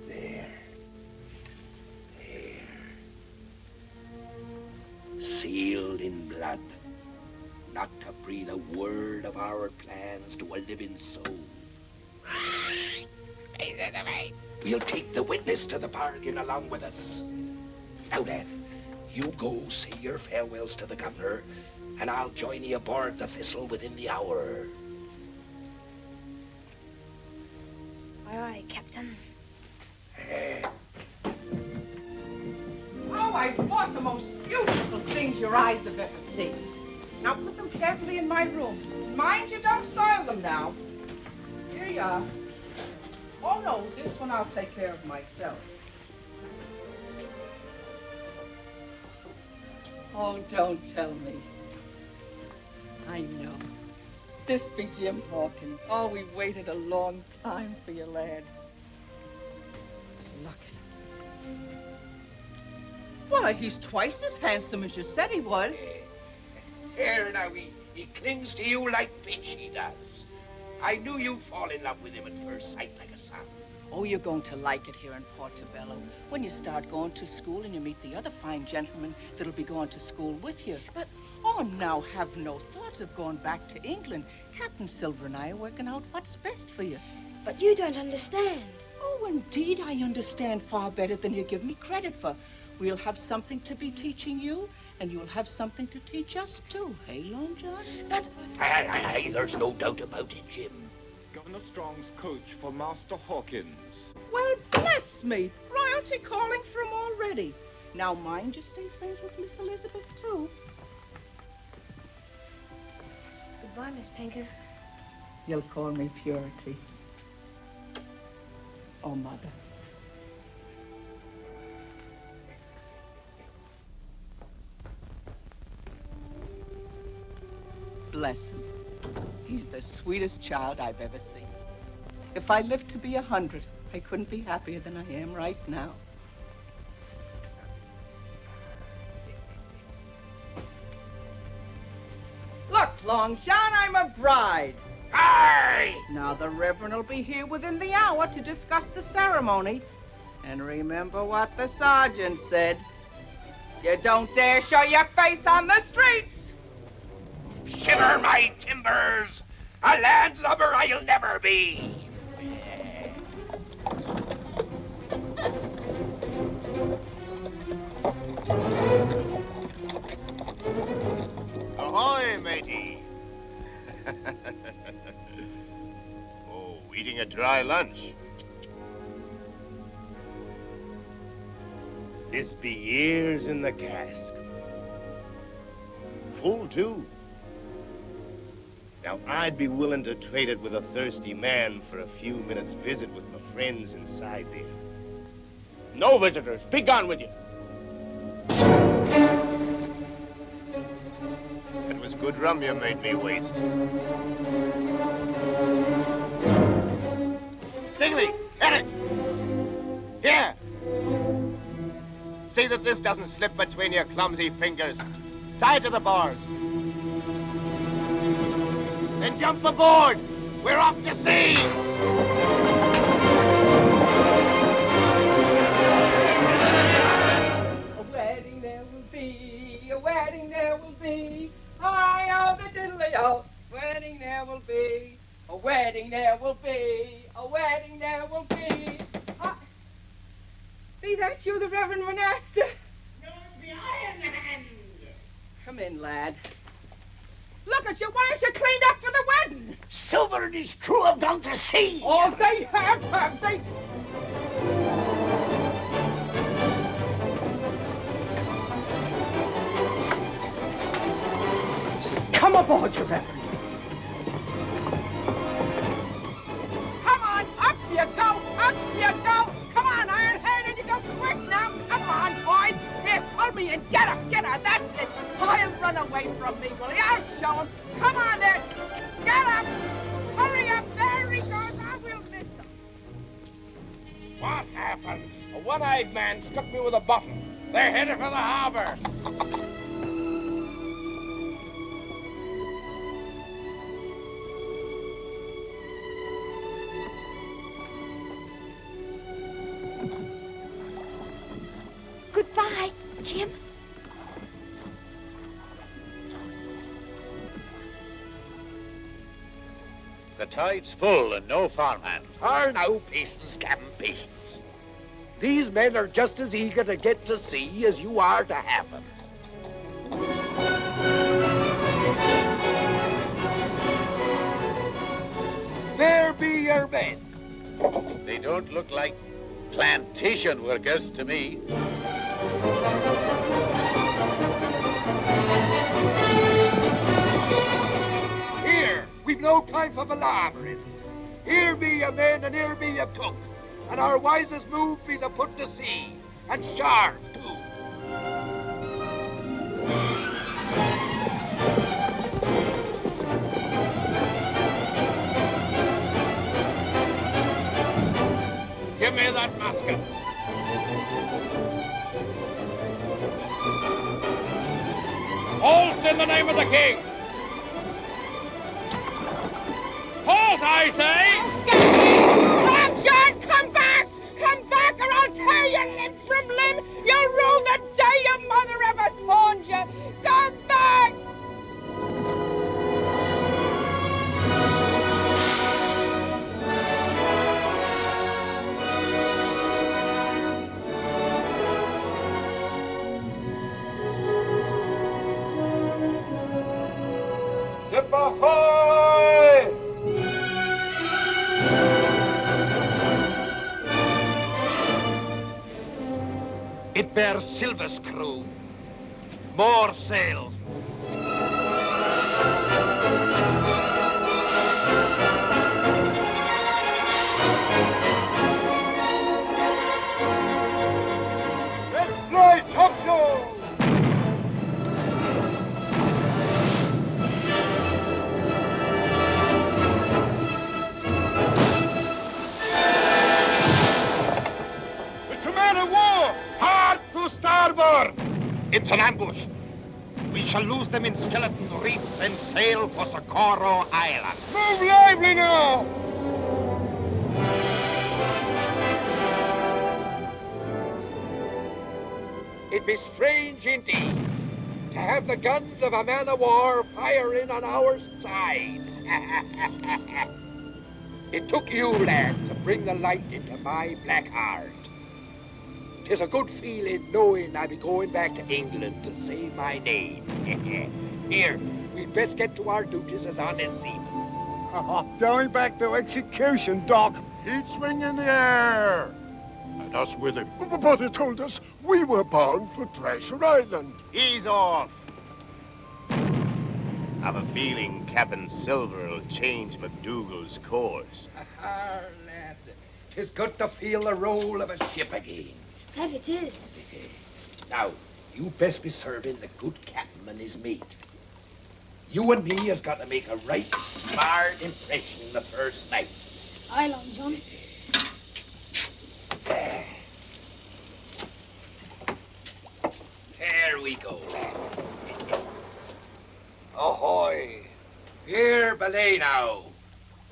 There. Sealed in blood, not to breathe a word of our plans to a living soul. We'll take the witness to the bargain along with us. Now then, you go say your farewells to the governor, and I'll join you aboard the Thistle within the hour. Aye, aye, Captain. Oh, I bought the most beautiful things your eyes have ever seen. Now put them carefully in my room. Mind you don't soil them now. Here you are. Oh, no, this one I'll take care of myself. Oh, don't tell me. I know. This be Jim Hawkins. Oh, we waited a long time for you, lad. Look. Why, he's twice as handsome as you said he was. Here now, he clings to you like bitch, he does. I knew you'd fall in love with him at first sight like a son. Oh, you're going to like it here in Portobello when you start going to school and you meet the other fine gentlemen that'll be going to school with you. But, oh, now have no thoughts of going back to England. Captain Silver and I are working out what's best for you. But you don't understand. Oh, indeed, I understand far better than you give me credit for. We'll have something to be teaching you, and you'll have something to teach us, too. Hey, Long John? But... Aye, there's no doubt about it, Jim. Governor Strong's coach for Master Hawkins. Well, bless me. Royalty calling for him already. Now, mind you stay friends with Miss Elizabeth, too. Goodbye, Miss Pinker. You'll call me Purity. Oh, Mother. Bless him. He's the sweetest child I've ever seen. If I lived to be 100, I couldn't be happier than I am right now. Look, Long John, I'm a bride. Aye! Now the Reverend will be here within the hour to discuss the ceremony. And remember what the sergeant said. You don't dare show your face on the streets. Shiver my timbers! A landlubber I'll never be! Ahoy, matey! Oh, eating a dry lunch. This be years in the cask. Full, too. Now, I'd be willing to trade it with a thirsty man for a few minutes' visit with my friends inside there. No visitors. Be gone with you. It was good rum you made me waste. Stingley, Eric! Here! See that this doesn't slip between your clumsy fingers. Tie to the bars. Then jump aboard! We're off to sea! A wedding there will be, a wedding there will be. Hi-oh, the diddly-o, wedding there will be. A wedding there will be, a wedding there will be. Be that you, the Reverend Monasta? No, the Iron Hand! Come in, lad. Look at you, why aren't you cleaned up for the wedding? Silver and his crew have gone to sea! Oh, they have they? Come aboard, your reverence. Come on, up you go, up you go. Come on, Iron Hand, and you go quick now. Come on, boys. Here, pull me and get her, that's it. I'll run away from me, will you? I'll show him. Come on there. Get up. Hurry up, there he goes. I will miss him. What happened? A one-eyed man struck me with a bottle. They're headed for the harbor. Goodbye, Jim. The tide's full and no farmhand. Now, patience, Captain, patience. These men are just as eager to get to sea as you are to have them. There be your men. They don't look like plantation workers to me. Here, we've no time for palavering. Here be your men and here be your cook. And our wisest move be to put to sea. And sharp, too. Give me that musket. in the name of the king! Halt, I say! Long John, come back! Come back or I'll tear you limb from limb! You'll rue the day your mother ever spawned you! Come back! Ship ahoy! It bears Silver's crew. More sails. Let's fly topsail! It's a man of war! Hard to starboard! It's an ambush. We shall lose them in Skeleton Reef and sail for Socorro Island. Move lively now! It be strange indeed to have the guns of a man of war firing on our side. It took you, lad, to bring the light into my black heart. 'Tis a good feeling knowing I be going back to England to save my name. Here, we'd best get to our duties as honest seamen. Going back to execution, Doc. He'd swing in the air. And us with him. But he told us we were bound for Treasure Island. He's off. I've a feeling Captain Silver will change MacDougall's course. Lad, 'tis good to feel the roll of a ship again. That it is. Now, you best be serving the good captain and his mate. You and me has got to make a right smart impression the first night. Aye, Long John. There we go. Ahoy! Here, belay now.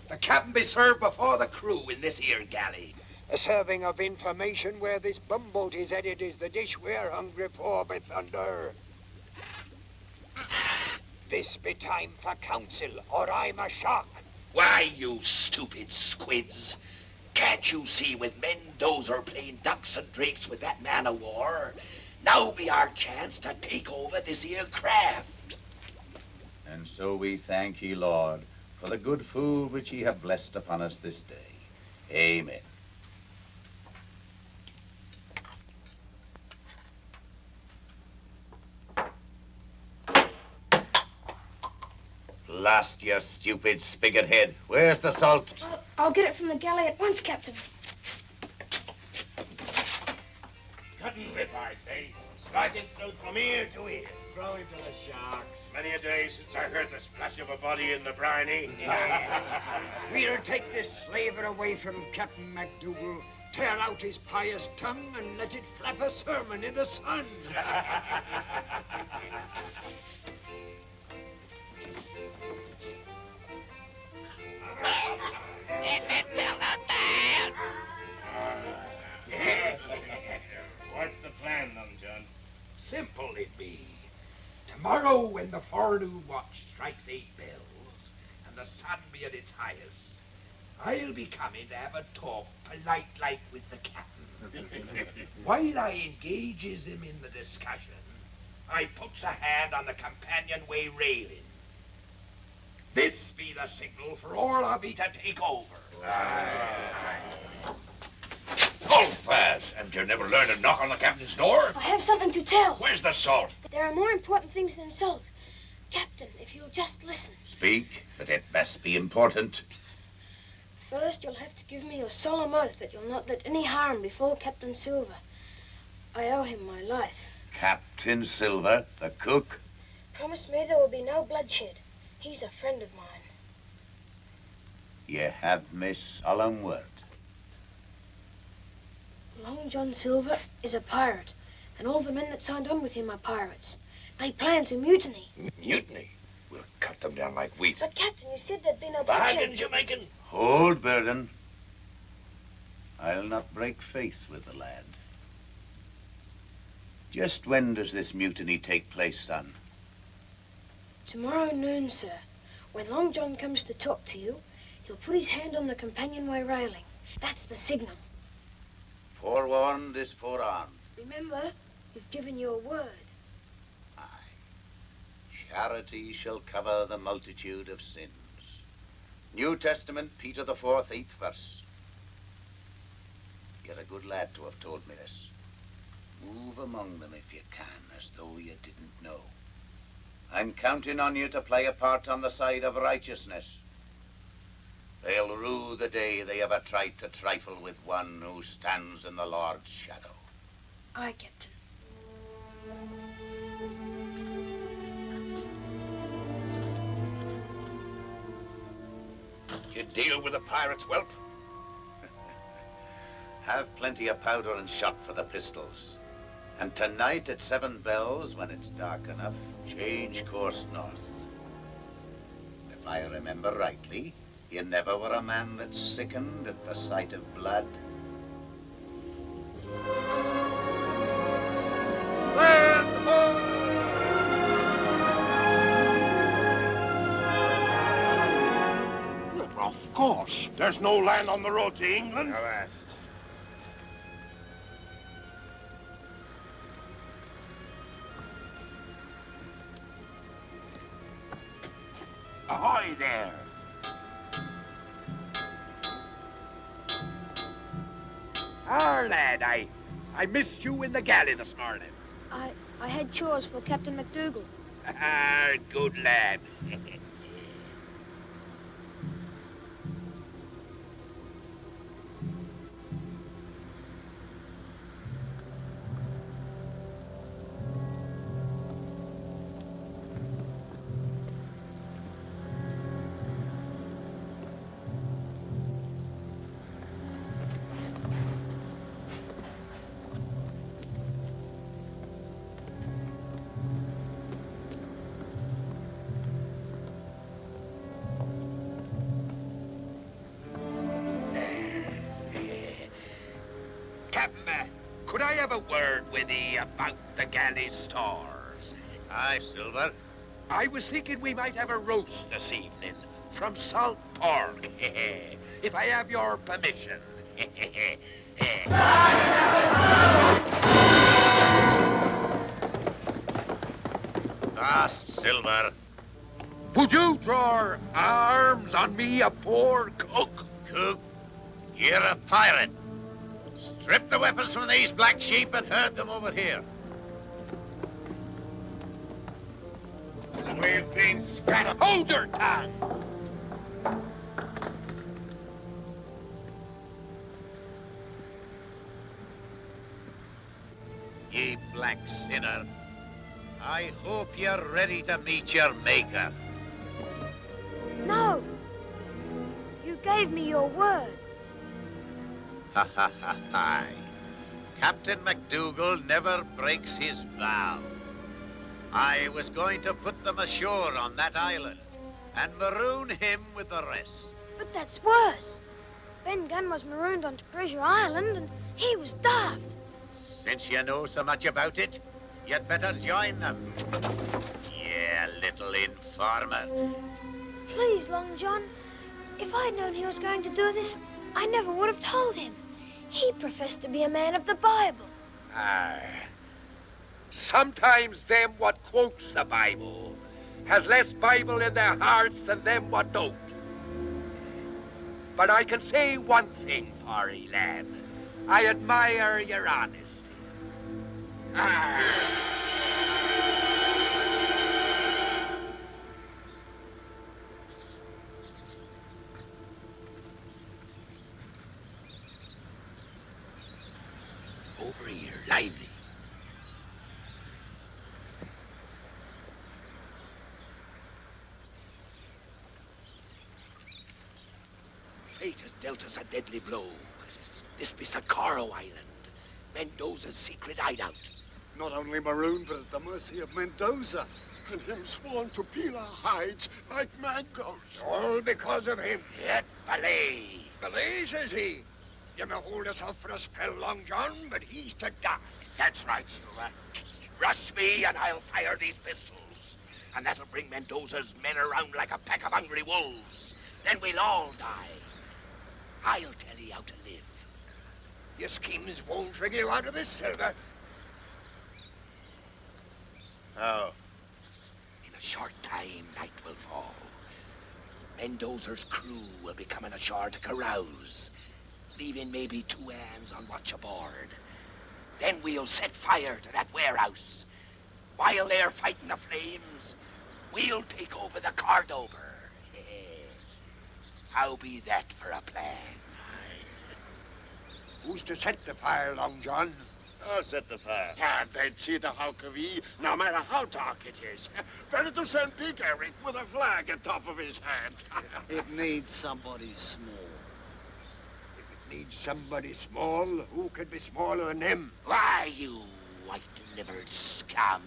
The captain be served before the crew in this here galley. A serving of information where this bumboat is headed is the dish we're hungry for, by thunder. This be time for council, or I'm a shock. Why, you stupid squids. Can't you see with Mendoza playing ducks and drakes with that man of war? Now be our chance to take over this here craft. And so we thank ye, Lord, for the good food which ye have blessed upon us this day. Amen. Blast you stupid spigot head. Where's the salt? I'll get it from the galley at once, Captain. Cutting lip, I say. Slicing through from ear to ear. Throw him to the sharks. Many a day since I heard the splash of a body in the briny. We'll take this slaver away from Captain MacDougall, tear out his pious tongue, and let it flap a sermon in the sun. What's the plan, Long John? Simple it be. Tomorrow when the forenoon watch strikes 8 bells and the sun be at its highest, I'll be coming to have a talk polite like with the captain. While I engages him in the discussion, I puts a hand on the companionway railing. This be the signal for all of ye to take over. Hold fast. Haven't you never learned to knock on the captain's door? I have something to tell. Where's the salt? There are more important things than salt. Captain, if you'll just listen. Speak, but it must be important. First, you'll have to give me your solemn oath that you'll not let any harm befall Captain Silver. I owe him my life. Captain Silver, the cook? Promise me there will be no bloodshed. He's a friend of mine. Ye have me solemn word. Long John Silver is a pirate, and all the men that signed on with him are pirates. They plan to mutiny. Mutiny? We'll cut them down like wheat. But, Captain, you said there'd be no Bargains you're making? Hold, Berrell. I'll not break faith with the lad. Just when does this mutiny take place, son? Tomorrow noon, sir. When Long John comes to talk to you, he'll put his hand on the companionway railing. That's the signal. Forewarned is forearmed. Remember, you've given your word. Charity shall cover the multitude of sins. New Testament, Peter the 4th, 8th verse. You're a good lad to have told me this. Move among them if you can, as though you didn't know. I'm counting on you to play a part on the side of righteousness. They'll rue the day they ever tried to trifle with one who stands in the Lord's shadow. Aye, Captain. You deal with the pirates, whelp? Have plenty of powder and shot for the pistols. And tonight at 7 bells, when it's dark enough, change course north. If I remember rightly, you never were a man that sickened at the sight of blood. Of course. There's no land on the road to England. Avast. Ahoy there. Ah, lad, I missed you in the galley this morning. I had chores for Captain MacDougall. Ah, good lad. Could I have a word with ye about the galley stores? Aye, Silver. I was thinking we might have a roast this evening from salt pork, if I have your permission. Fast, Silver. Would you draw arms on me, a poor cook? Cook, you're a pirate. Strip the weapons from these black sheep and herd them over here. We've been scattered. Hold your tongue! Ye black sinner, I hope you're ready to meet your maker. No! You gave me your word. Ha ha ha ha. Captain MacDougall never breaks his vow. I was going to put them ashore on that island and maroon him with the rest. But that's worse. Ben Gunn was marooned on Treasure Island and he was daft. Since you know so much about it, you'd better join them. Yeah, little informer. Please, Long John. If I'd known he was going to do this, I never would have told him. He professed to be a man of the Bible. Aye. Sometimes them what quotes the Bible has less Bible in their hearts than them what don't. But I can say one thing for ye, lad. I admire your honesty. Over here, lively. Fate has dealt us a deadly blow. This be Socorro Island, Mendoza's secret hideout. Not only marooned, but at the mercy of Mendoza. And him sworn to peel our hides like mangoes. All because of him. Yet belay. Belay, says he. You may hold us off for a spell, Long John, but he's to die. That's right, Silver. Rush me and I'll fire these pistols. And that'll bring Mendoza's men around like a pack of hungry wolves. Then we'll all die. I'll tell you how to live. Your schemes won't wriggle you out of this, Silver. How? In a short time, night will fall. Mendoza's crew will be coming ashore to carouse, leaving maybe 2 hands on watch aboard. Then we'll set fire to that warehouse. While they're fighting the flames, we'll take over the Cordover. How be that for a plan? Who's to set the fire, Long John? I'll set the fire. Ah, then see the hulk of ye, no matter how dark it is. Better to send Big Eric with a flag atop of his head. It needs somebody small. If it needs somebody small, who could be smaller than him? Why, you white-livered scum.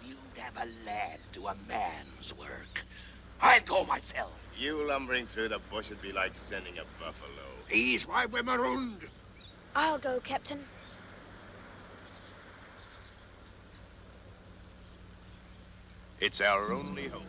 You'd have a lad do a man's work. I'd go myself. You lumbering through the bush would be like sending a buffalo. He's why we're marooned. I'll go, Captain. It's our only hope.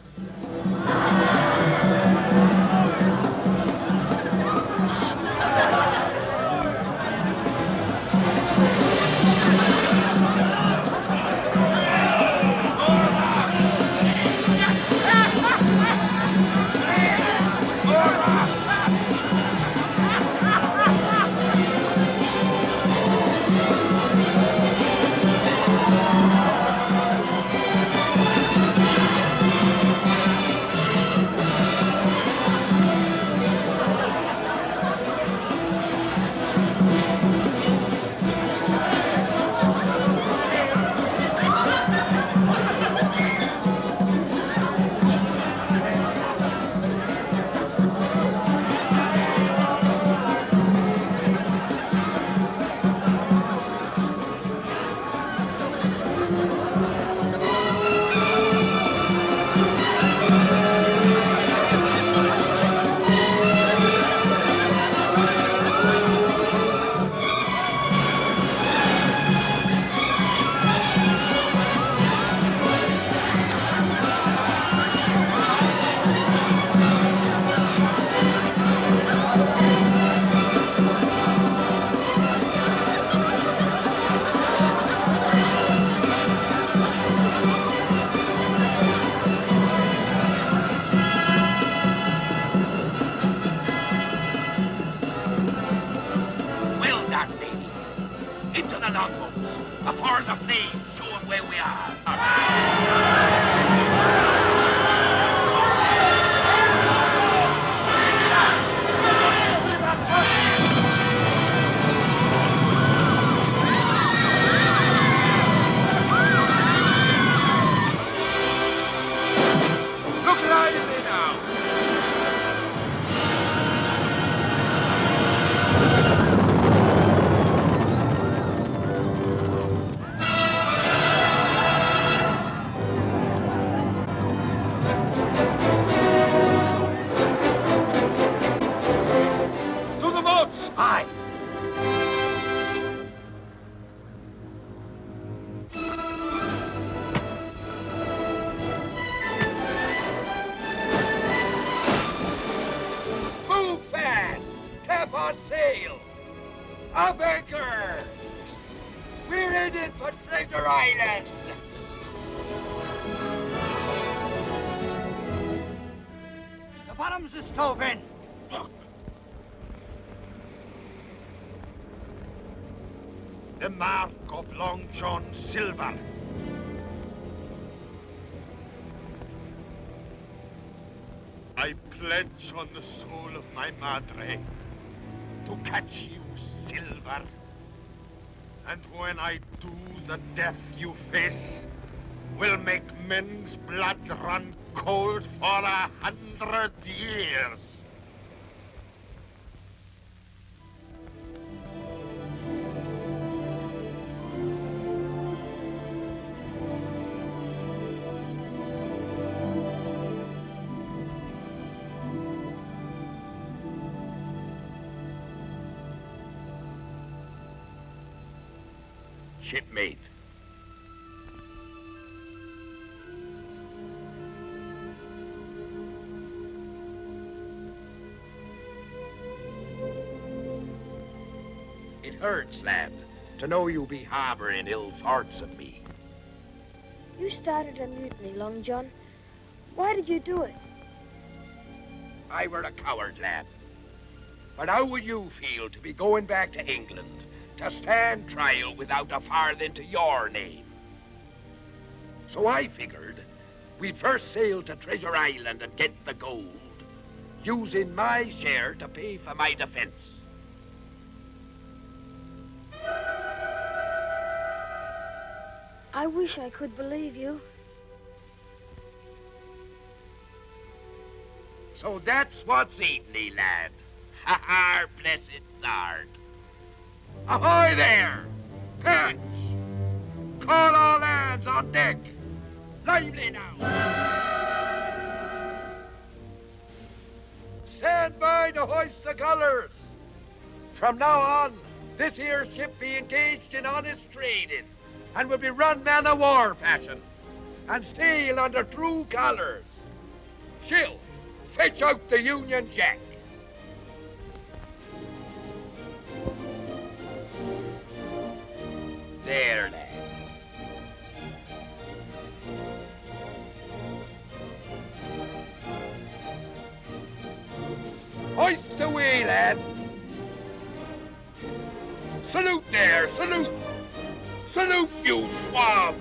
Up anchor! We're headed for Treasure Island! The bottom's a stove in. The mark of Long John Silver. I pledge on the soul of my madre to catch you, Silver. And when I do, the death you face will make men's blood run cold for 100 years. shipmate. It hurts, lad, to know you be harboring ill thoughts of me. You started a mutiny, Long John. Why did you do it? I were a coward, lad. But how would you feel to be going back to England to stand trial without a farthing to your name? So I figured we'd first sail to Treasure Island and get the gold, using my share to pay for my defense. I wish I could believe you. So that's what's eating thee, lad. Ha ha, blessed heart. Ahoy there! Catch! Call all hands on deck! Lively now! Stand by to hoist the colours! From now on, this here ship be engaged in honest trading and will be run man-of-war fashion and sail under true colours. Chill, fetch out the Union Jack. There, lad. Hoist away, lad. Salute there, salute. Salute, you swab.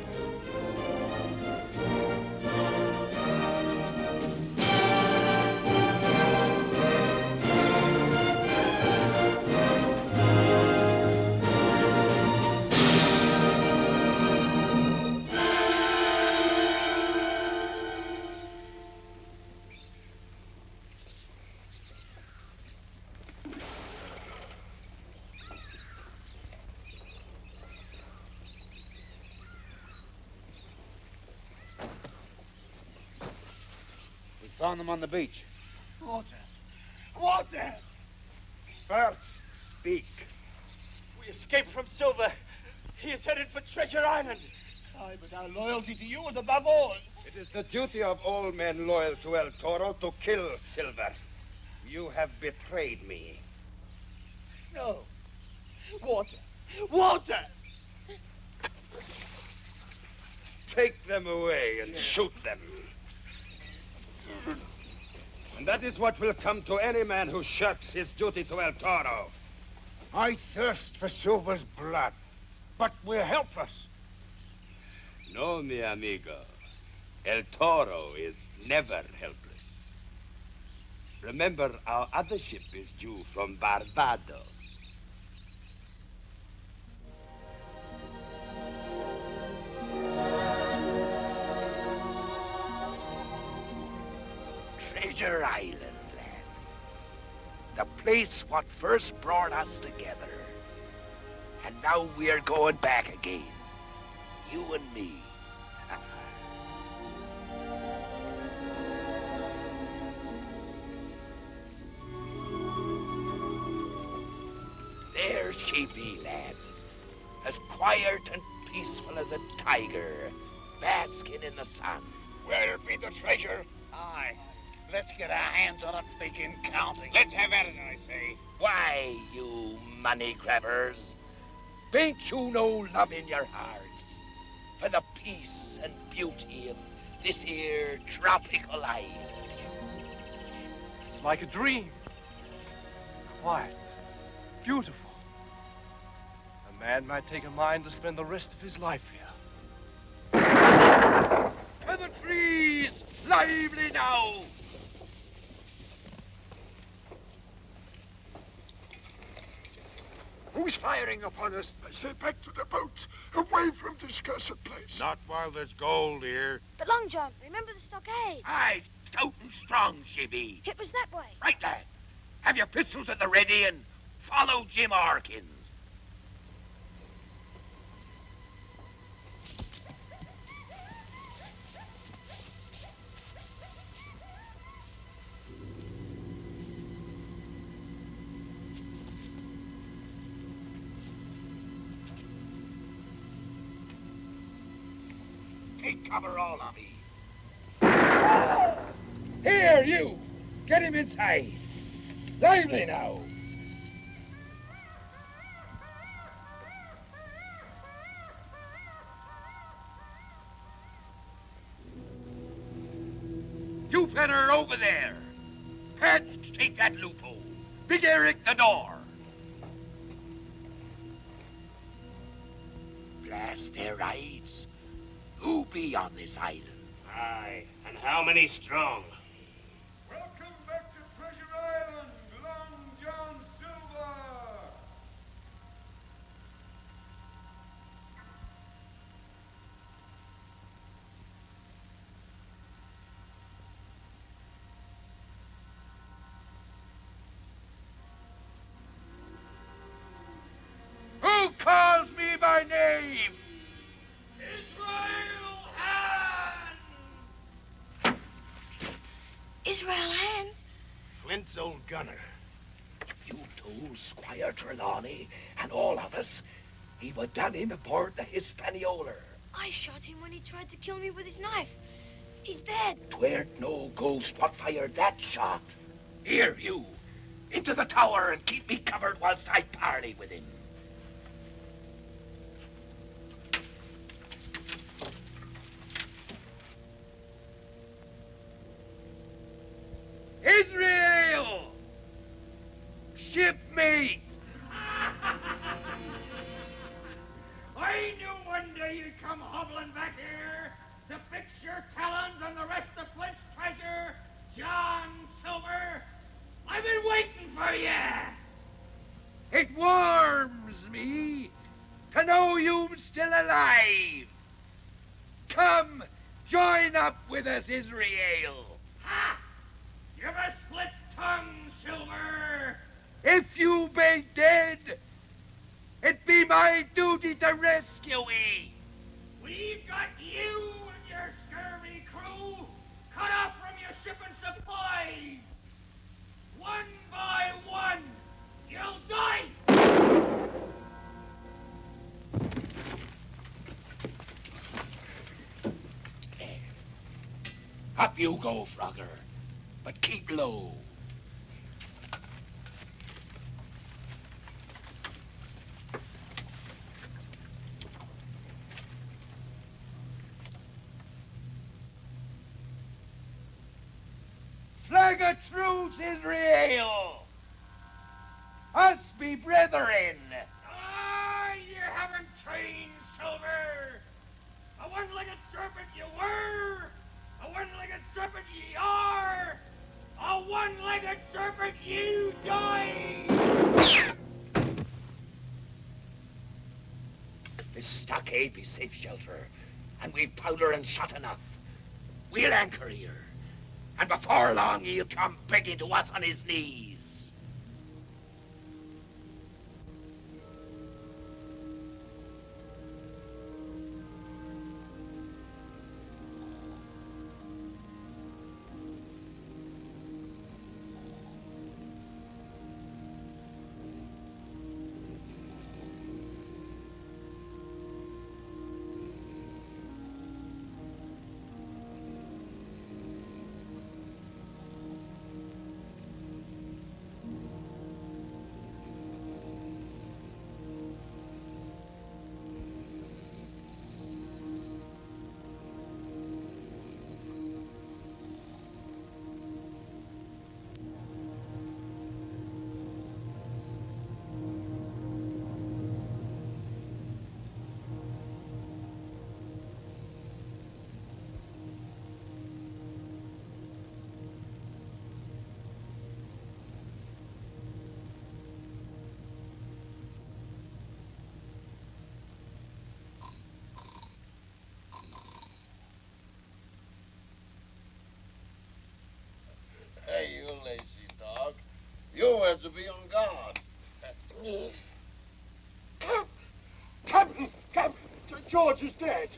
Found them on the beach. Water! Water! First, speak. We escaped from Silver. He is headed for Treasure Island. Aye, but our loyalty to you is above all. It is the duty of all men loyal to El Toro to kill Silver. You have betrayed me. No. Water! Water! Take them away and shoot them. And that is what will come to any man who shirks his duty to El Toro. I thirst for Silver's blood, but we're helpless. No, mi amigo. El Toro is never helpless. Remember, our other ship is due from Barbados. Treasure Island, lad. The place what first brought us together. And now we're going back again. You and me. There she be, lad. As quiet and peaceful as a tiger, basking in the sun. Where'll be the treasure? Aye. Let's get our hands on it and begin counting. Let's have at it, I say. Why, you money grabbers, ain't you no love in your hearts for the peace and beauty of this here tropical island? It's like a dream. Quiet. Beautiful. A man might take a mind to spend the rest of his life here. To the trees! Lively now! Who's firing upon us? I say back to the boats, away from this cursed place. Not while there's gold here. But Long John, remember the stockade? Aye, stout and strong she be. It was that way. Right, lad. Have your pistols at the ready and follow Jim Hawkins. cover all of me. Here, you! Get him inside. Lively now. You feller over there. Pat, take that loophole. Big Eric, the door. Blast their eyes. Who be on this island? Aye, and how many strong? Welcome back to Treasure Island, Long John Silver! Who calls me by name? Israel Hands? Flint's old gunner. You told Squire Trelawney and all of us he was done in aboard the Hispaniola. I shot him when he tried to kill me with his knife. He's dead. 'Tweren't no ghost what fired that shot. Here, you. Into the tower and keep me covered whilst I parley with him. Israel! Shipmate! I knew one day you'd come hobbling back here to fix your talons on the rest of Flint's treasure, John Silver. I've been waiting for you. It warms me to know you're still alive. Come, join up with us, Israel. Ha! You've a split tongue, Silver. If you be dead, it be my duty to rescue ye. We've got you and your scurvy crew cut off from your shipping supplies. One by one, you'll die. Up you go, Frogger, but keep low. Flag of truce, Israel! Us be brethren! Ah, you haven't changed, Silver. A one-legged serpent you were, a one-legged serpent ye are, a one-legged serpent you die. This stockade be safe shelter, and we've powder and shot enough. We'll anchor here, and before long he'll come begging to us on his knees. Hey, you lazy dog. You have to be on guard. Captain! George is dead.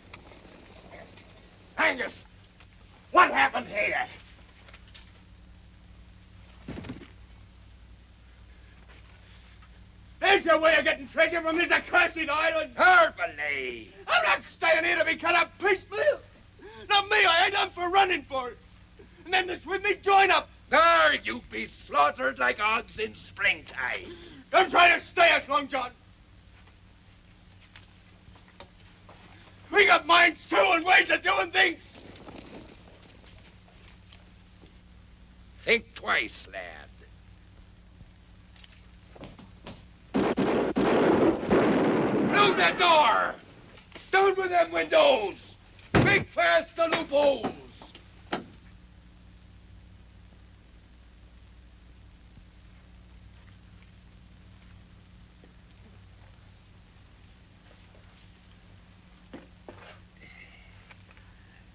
Angus, what happened here? There's your way of getting treasure from this accursed island. Harbally! I'm not staying here to be cut up piecemeal. from me. I ain't up for running for it. And them that's with me join up. There, you be slaughtered like hogs in springtime. Don't try to stay us, Long John. We got minds too and ways of doing things. Think twice, lad. Close that door! Down with them windows! Make fast the loopholes!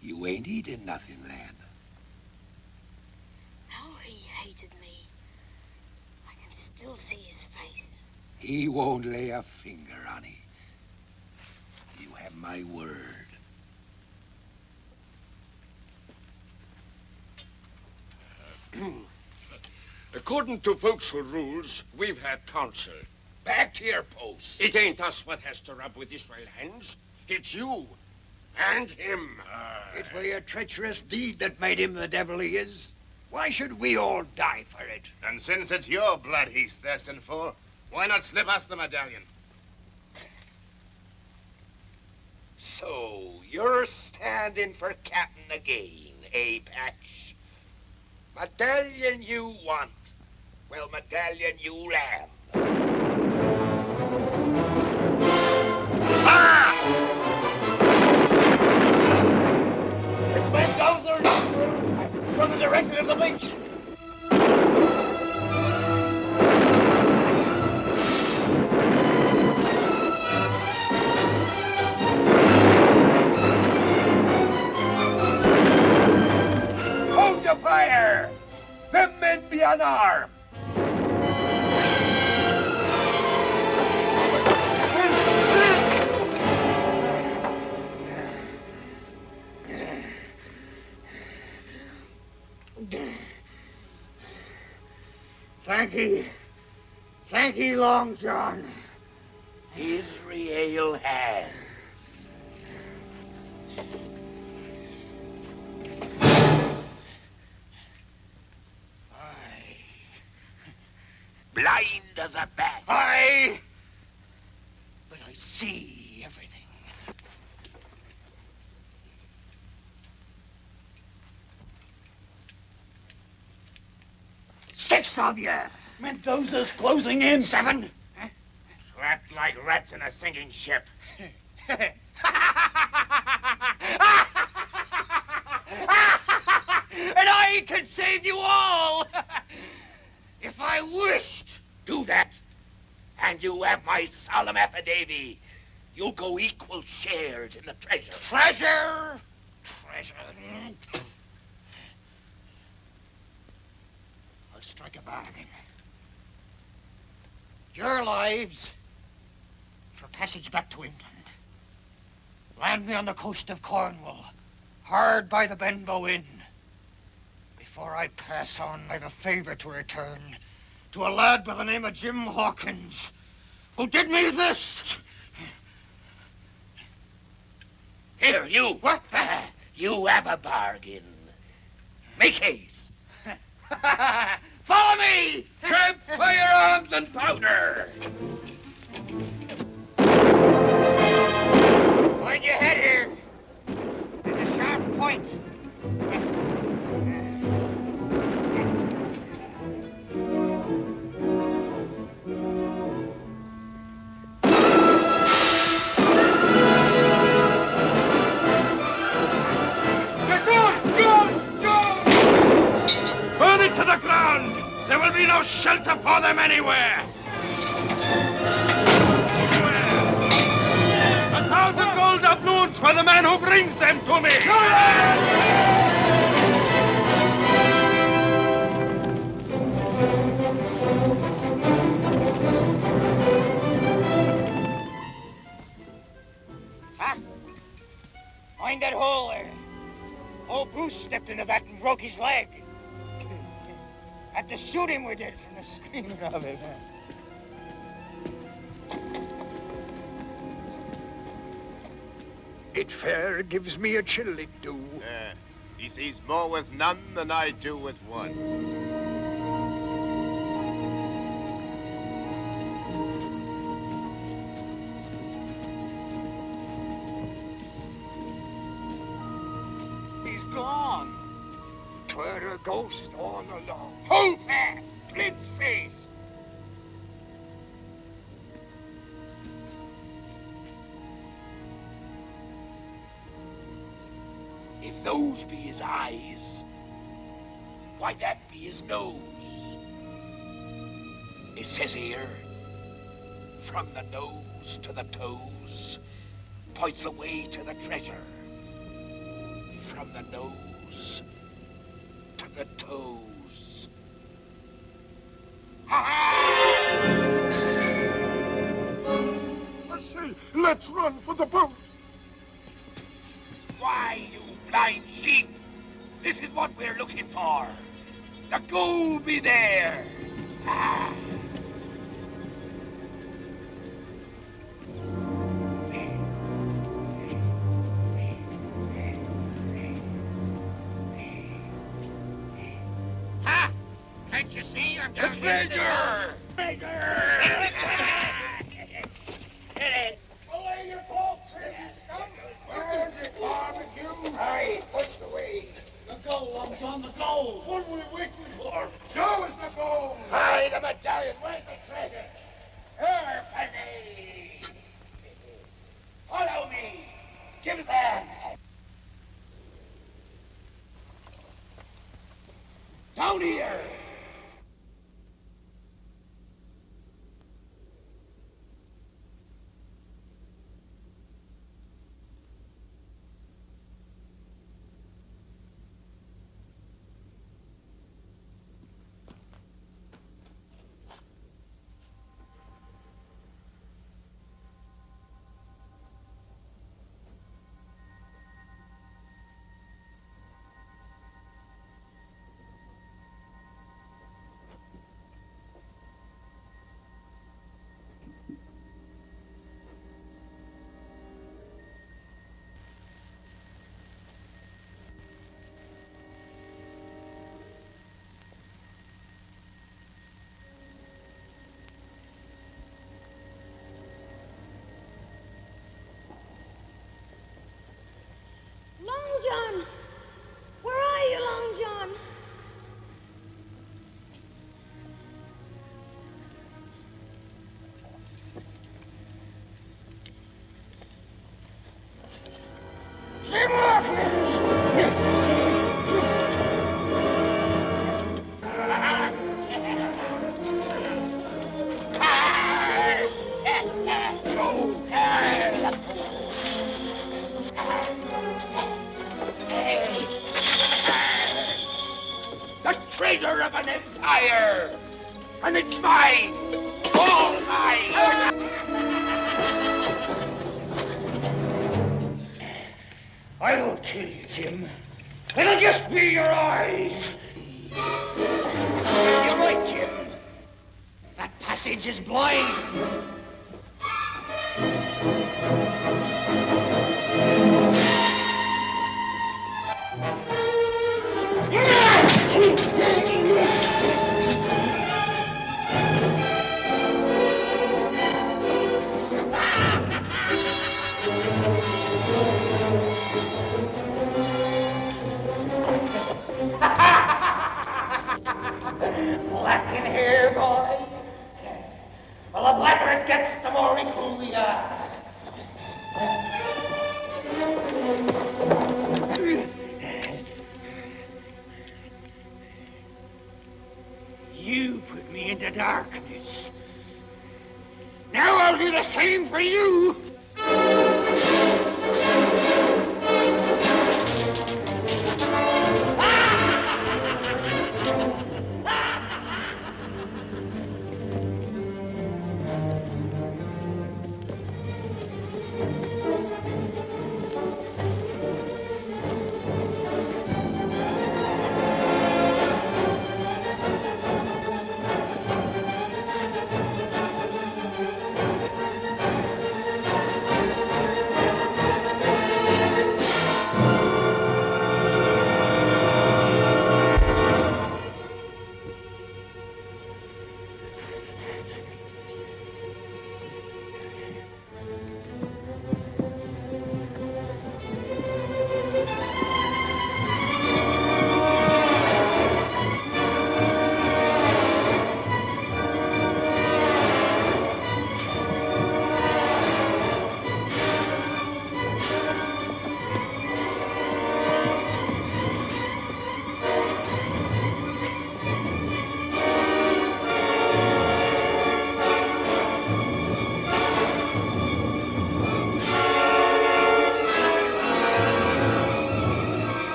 You ain't eating nothing, lad. How he hated me. I can still see his face. He won't lay a finger on it. You have my word. According to Vauxhall rules, we've had counsel. Back to your post. It ain't us what has to rub with Israel hands. It's you. And him. It were your treacherous deed that made him the devil he is. Why should we all die for it? And since it's your blood he's thirsting for, why not slip us the medallion? So, you're standing for captain again, eh, Patch? Medallion you want. Well, medallion you'll have. From the direction of the beach. Hold your fire! Them men be unarmed! Thank ye, Long John. Israel has. Blind as a bat. But I see everything. 6 of you. Mendoza's closing in. 7. Trapped like rats in a sinking ship. And I can save you all. If I wished. Do that, and you have my solemn affidavit. You'll go equal shares in the treasure. Treasure? I'll strike a bargain. Your lives for passage back to England. Land me on the coast of Cornwall, hard by the Benbow Inn. Before I pass on, I've a favour to return to a lad by the name of Jim Hawkins, who did me this. Here, you. What? You have a bargain. Make haste. Follow me! Grab firearms and powder. Mind your head here. There's a sharp point. Burn it to the ground! There will be no shelter for them anywhere! 1,000 gold doubloons for the man who brings them to me! Huh? Mind that hole there. Old Bruce stepped into that and broke his leg. Had to shoot him, we did, from the screaming of it. It fair gives me a chill, it do. He sees more with none than I do with one. He's gone. 'Twere a ghost all along. Hold fast, Flint's face. If those be his eyes, why that be his nose. It says here, from the nose to the toes, points the way to the treasure. From the nose to the toes. I say, let's run for the boat. Why, you blind sheep? This is what we're looking for. The gold be there. Ah. Ha! Can't you see I'm down here? Belay your paw, crazy scum! Where's it, barbecue? Aye, what's the way? The gold, Long John, the gold! What are we waiting for? Show us the gold! Aye, the medallion, where's the treasure? Here, Penny! Follow me! Give us a hand! Down here! Long John! Where are you, Long John? The treasure of an empire! And it's mine! All mine! I won't kill you, Jim. It'll just be your eyes. You're right, Jim. That passage is blind. Black in hair, boy. Well, the blacker it gets, the more equal we are. You put me into darkness. Now I'll do the same for you.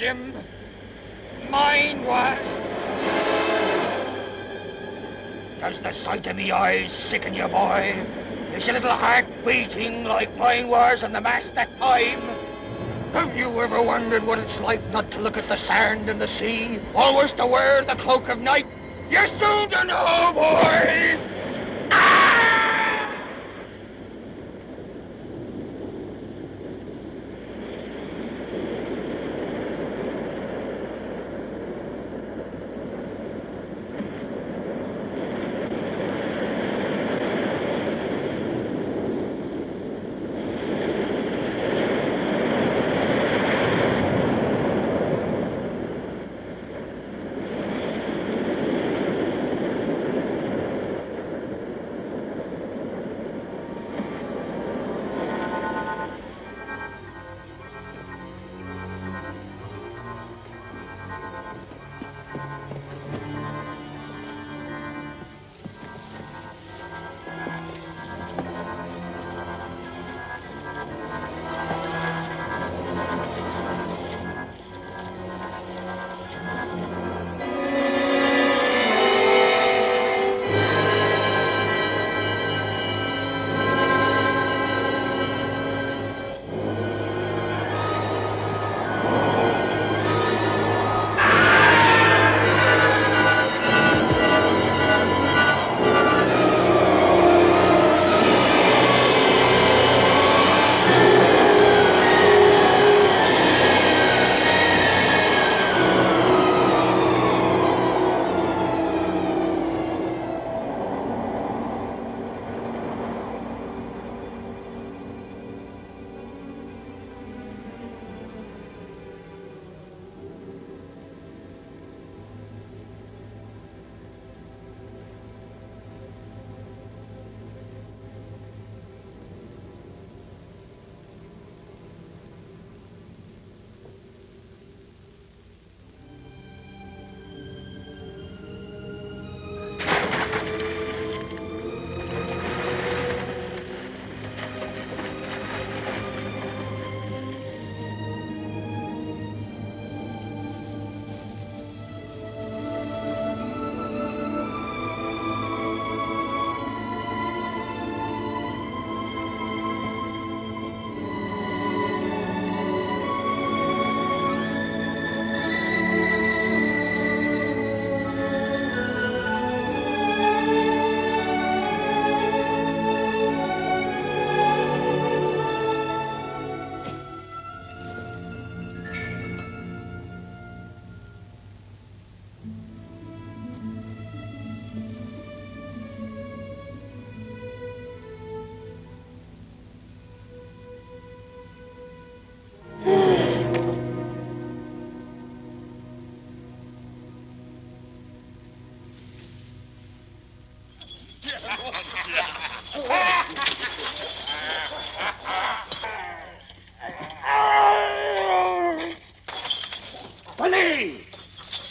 Jim. Mine was. Does the sight of me eyes sicken you, boy? Is your little heart beating like mine was on the mast that time? Have you ever wondered what it's like not to look at the sand and the sea, always to wear the cloak of night? You're soon to know, boy!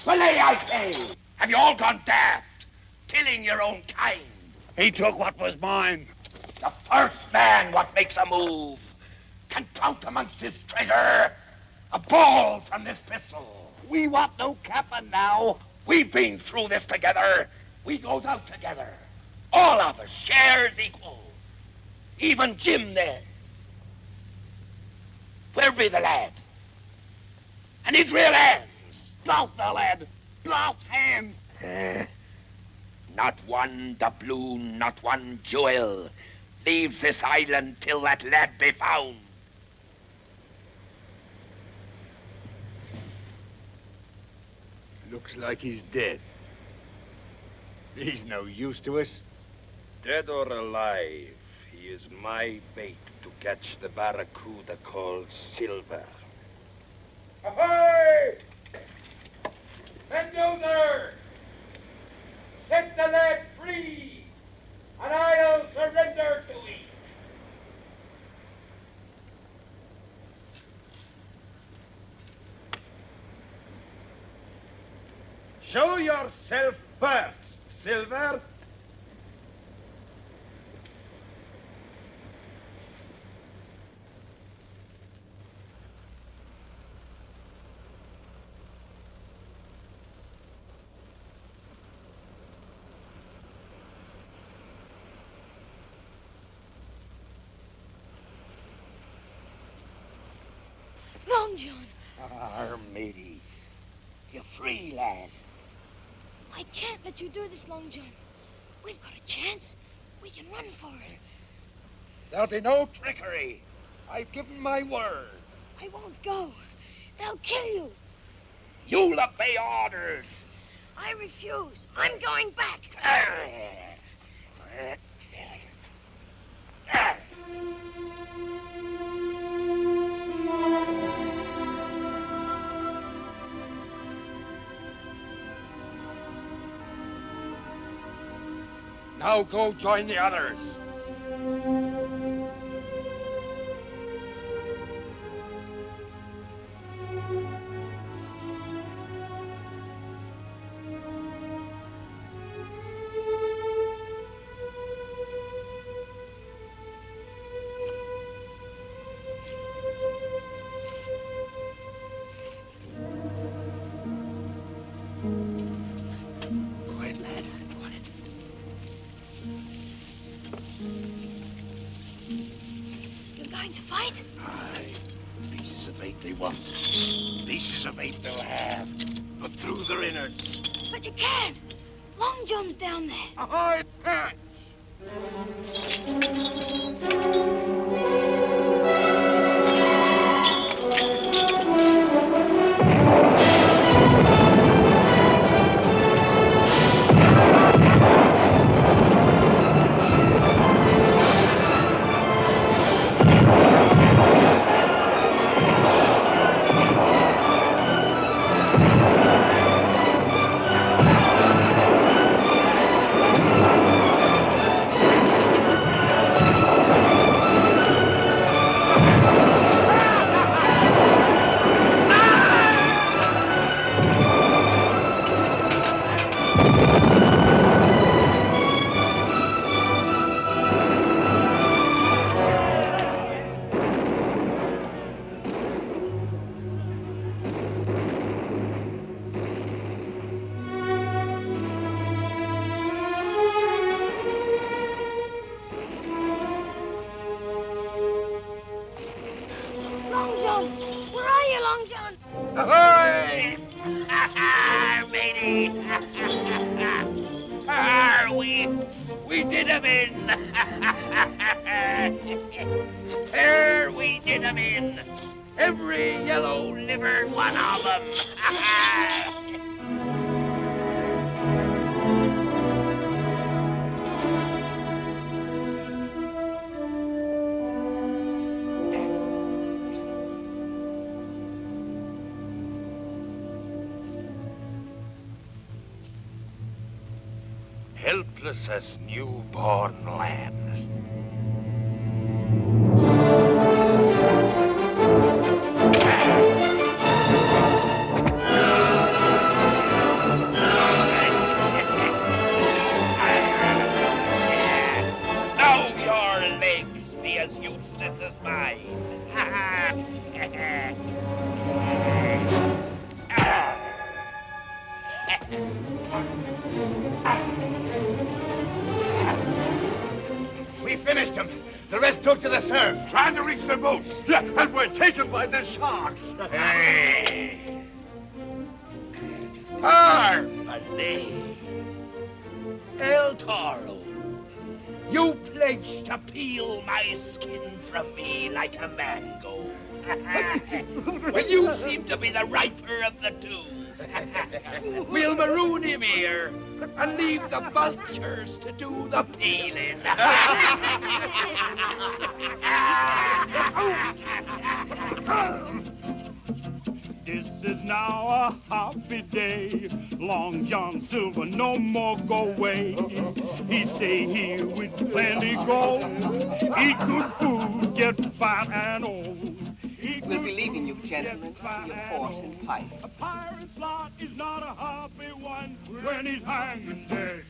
Belay, I say! Have you all gone daft? Killing your own kind. He took what was mine. The first man what makes a move can count amongst his traitor a ball from this pistol. We want no cap'n now. We've been through this together. We goes out together. All of us shares equal. Even Jim there. Where be the lad? And his real hands. Blast the lad. Blast hands. Not one doubloon, not one jewel leaves this island till that lad be found. Looks like he's dead. He's no use to us. Dead or alive, he is my bait to catch the barracuda called Silver. Ahoy! Mendoza! Set the lad free, and I'll surrender to him. Show yourself first, Silver. matey. You're free, lad. I can't let you do this, Long John. We've got a chance. We can run for it. There'll be no trickery. I've given my word. I won't go. They'll kill you. You'll obey orders. I refuse. I'm going back. Now go join the others. Pieces of meat they'll have, but through their innards. But you can't. Long John's down there. Ahoy, Pat! We did 'em in! There we did 'em in! Every yellow-livered one of 'em! Helpless as newborn lambs. Now your legs be as useless as mine. We finished him. The rest took to the surf. Trying to reach their boats. Yeah, and we're taken by the sharks. Hey. Harmony. El Toro. You pledged to peel my skin from me like a mango. When you seem to be the riper of the two. We'll maroon him here and leave the vultures to do the peeling. This is now a happy day. Long John Silver no more go away. He stay here with plenty gold. Eat good food, get fat and old. We'll be leaving you, gentlemen, to your horse and pipe. A pirate's lot is not a happy one when he's hanging dead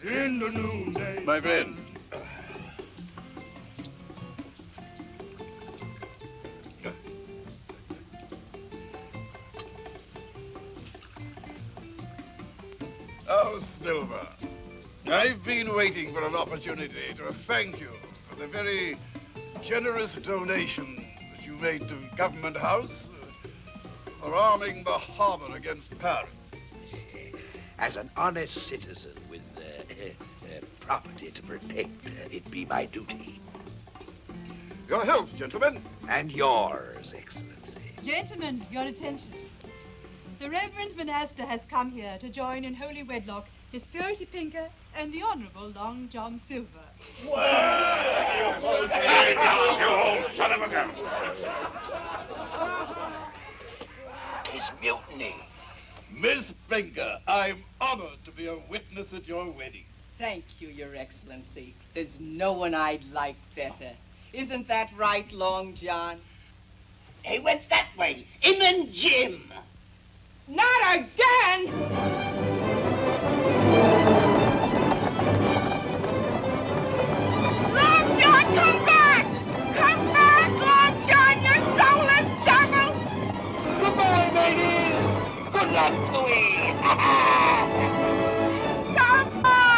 in the noonday. My friend. Oh, Silver, I've been waiting for an opportunity to thank you for the very generous donation that you made to Government House. for arming the harbor against pirates. As an honest citizen with property to protect, it be my duty. Your health, gentlemen. And yours, Excellency. Gentlemen, your attention. The Reverend Monaster has come here to join in holy wedlock His Purity Pinker and the Honourable Long John Silver. You old son of a gun! 'Tis mutiny. Miss Pinker, I'm honored to be a witness at your wedding. Thank you, Your Excellency. There's no one I'd like better. Isn't that right, Long John? He went that way. Him and Jim. Not again! Long John, come back! Come back, Long John, you soulless devil! Goodbye, ladies. Good luck to ye. Come back!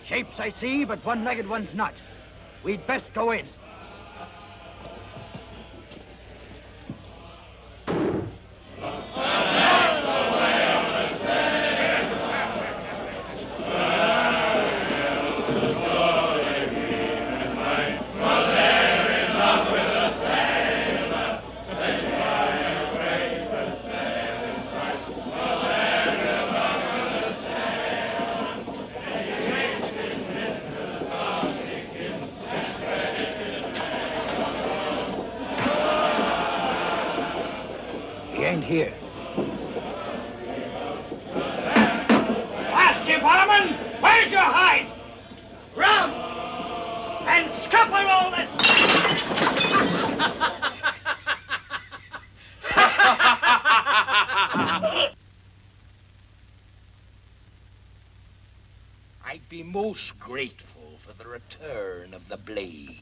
Shapes I see, but one-legged one's not. We'd best go in. Here. Last you, Barman! Where's your hides? Rum! And scupper all this! be most grateful for the return of the blade.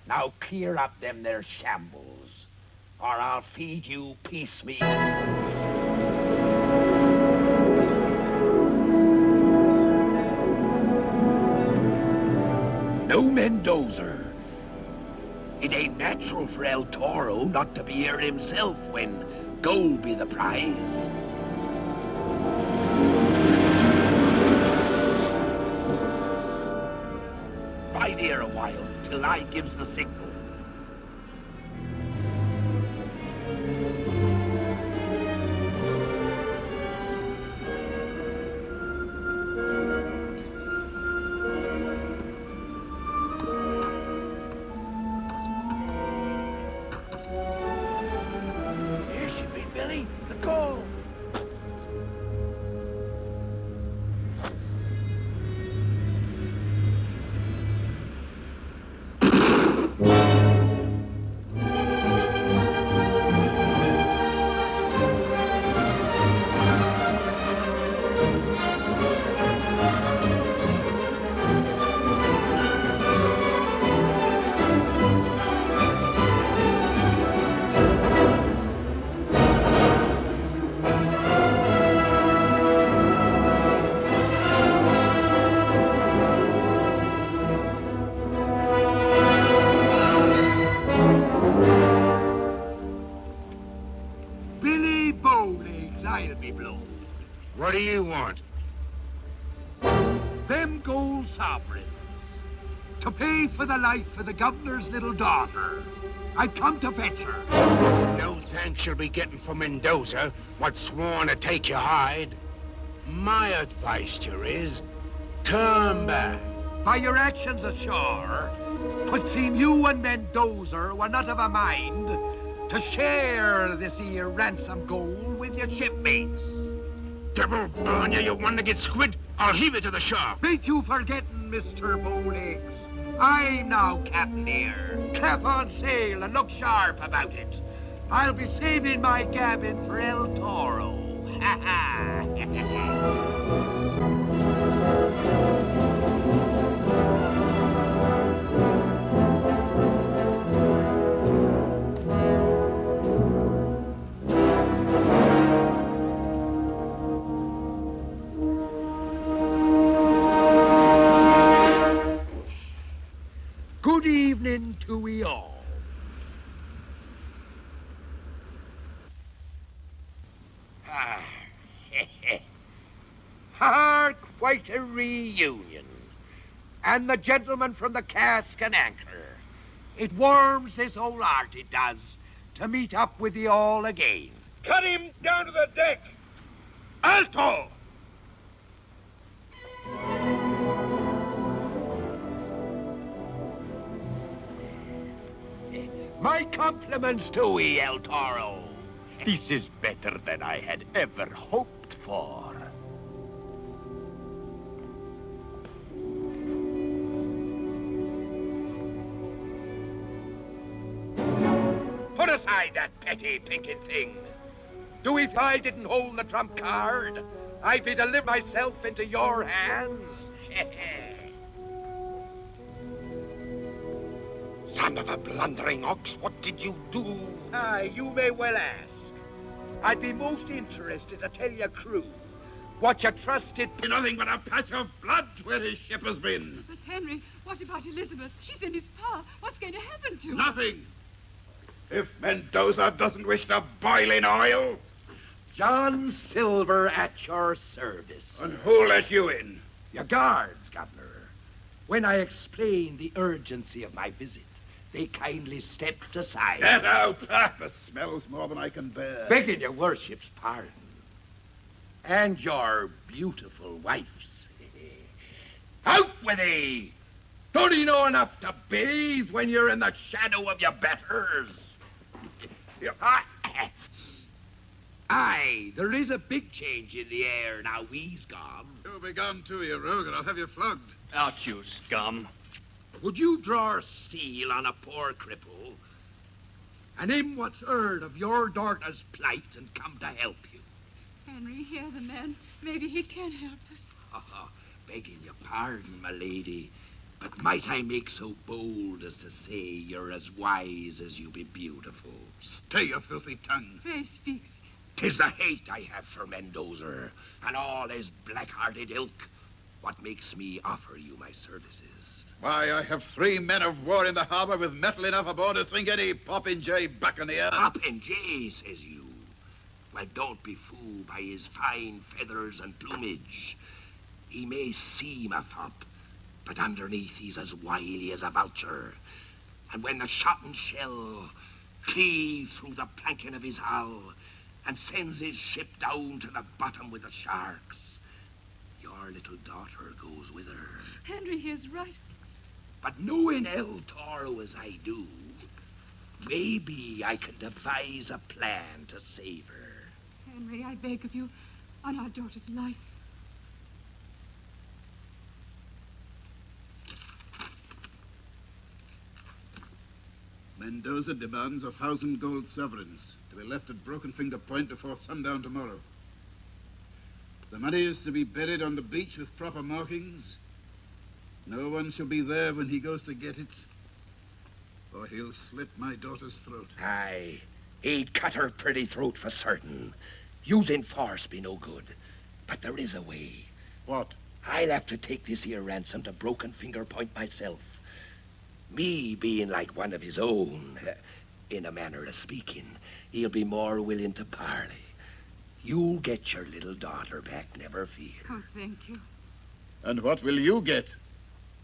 Now clear up them there shambles, or I'll feed you piecemeal. No Mendoza. It ain't natural for El Toro not to be here himself when gold be the prize. Bide here a while till I gives the signal. Here should be, Billy, the gold. Billy Bowlegs, I'll be blown. What do you want? Them gold sovereigns. To pay for the life of the governor's little daughter. I've come to fetch her. No thanks you'll be getting from Mendoza, what's sworn to take your hide. My advice to you is, turn back. By your actions ashore, 'twould seem you and Mendoza were not of a mind to share this here ransom gold with your shipmates. Devil burn you, you want to get squid? I'll heave it to the shore. Ain't you forgetting, Mr. Bowlegs? I'm now captain here. Clap on sail and look sharp about it. I'll be saving my cabin for El Toro. Ha ha! Good evening to we all. Quite a reunion. And the gentleman from the cask and anchor. It warms his whole heart, it does, to meet up with you all again. Cut him down to the deck! Alto! My compliments to ye, El Toro. This is better than I had ever hoped for. Put aside that petty pinking thing. Do if I didn't hold the trump card, I'd be deliver myself into your hands. Son of a blundering ox, what did you do? Aye, you may well ask. I'd be most interested to tell your crew what you trusted... Nothing but a patch of blood where his ship has been. But Henry, what about Elizabeth? She's in his power. What's going to happen to her? Nothing. If Mendoza doesn't wish to boil in oil... John Silver at your service. And who let you in? Your guards, Governor. When I explained the urgency of my visit, they kindly stepped aside. Get out! Ah, the smell's more than I can bear. Begging your worship's pardon. And your beautiful wife's. Out with thee! Don't you know enough to bathe when you're in the shadow of your betters? Aye, there is a big change in the air now he's gone. You'll be gone too, you rogue, and I'll have you flogged. Out, you scum. Would you draw steel on a poor cripple? And him what's heard of your daughter's plight and come to help you? Henry, hear the man. Maybe he can help us. Begging your pardon, my lady, but might I make so bold as to say you're as wise as you be beautiful? Stay your filthy tongue. Pray speaks. 'Tis the hate I have for Mendoza and all his black-hearted ilk what makes me offer you my services. Why, I have 3 men of war in the harbor with metal enough aboard to sink any popinjay buccaneer. Popinjay, says you? Well, don't be fooled by his fine feathers and plumage. He may seem a fop, but underneath he's as wily as a vulture. And when the shot and shell cleave through the planking of his hull and sends his ship down to the bottom with the sharks, your little daughter goes with her. Henry, he is right. But knowing El Toro as I do, maybe I can devise a plan to save her. Henry, I beg of you, on our daughter's life. Mendoza demands 1,000 gold sovereigns to be left at Broken Finger Point before sundown tomorrow. The money is to be buried on the beach with proper markings. No one shall be there when he goes to get it, or he'll slit my daughter's throat. Aye, he'd cut her pretty throat for certain. Using force be no good, but there is a way. What? I'll have to take this here ransom to Broken Finger Point myself. Me being like one of his own, in a manner of speaking, he'll be more willing to parley. You'll get your little daughter back, never fear. Oh, thank you. And what will you get?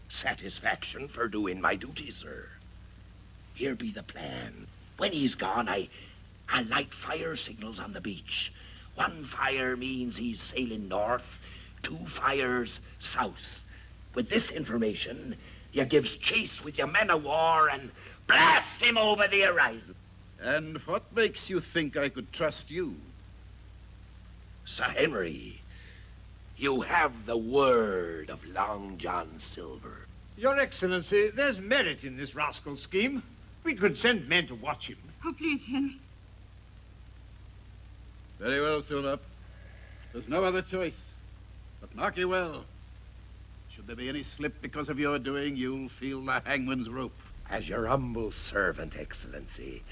Satisfaction for doing my duty, sir. Here be the plan. When he's gone, I'll light fire signals on the beach. 1 fire means he's sailing north, 2 fires south. With this information, you gives chase with your men of war and blast him over the horizon. And what makes you think I could trust you? Sir Henry, you have the word of Long John Silver. Your Excellency, there's merit in this rascal scheme. We could send men to watch him. Oh, please, Henry. Very well, Silver. There's no other choice. But mark you well. Should there be any slip because of your doing, you'll feel the hangman's rope. As your humble servant, Excellency,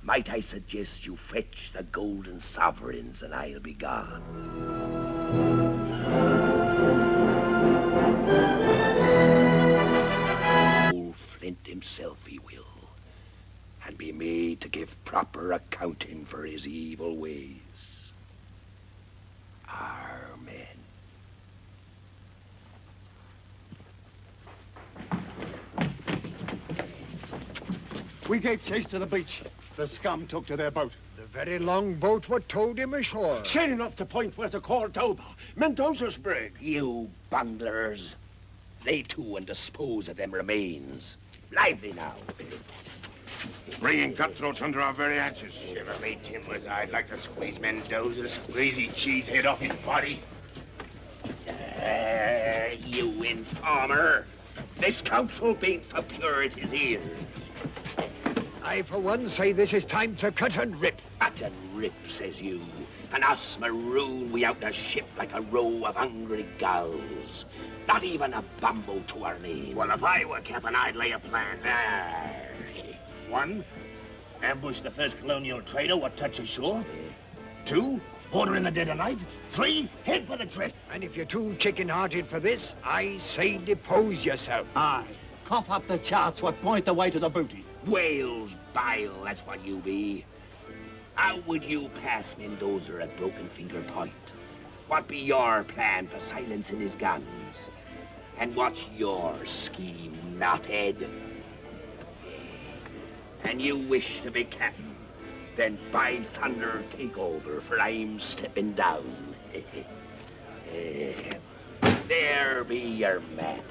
might I suggest you fetch the golden sovereigns and I'll be gone. Old Flint himself he will, and be made to give proper accounting for his evil ways. Amen. We gave chase to the beach. The scum took to their boat. The very long boat what towed him ashore. Sailing off the point where to Cordoba, Mendoza's brig. You bunglers. Lay to and dispose of them remains. Lively now. Bringing cutthroats under our very hatches. Shiver me timbers, I'd like to squeeze Mendoza's greasy cheese head off his body. You informer. This council beat for purity's ears. I, for one, say this is time to cut and rip. Cut and rip, says you. And us maroon we out the ship like a row of hungry gulls. Not even a bumbo to our name. Well, if I were captain, I'd lay a plan. 1, ambush the first colonial trader what touches shore. 2, order in the dead of night. 3, head for the treasure. And if you're too chicken-hearted for this, I say depose yourself. Aye. Cough up the charts what point the way to the booty. Whales bile, that's what you be. How would you pass Mendoza at Broken Finger Point? What be your plan for silencing his guns? And what's your scheme, knothead? And you wish to be captain? Then by thunder, take over, for I'm stepping down. There be your man.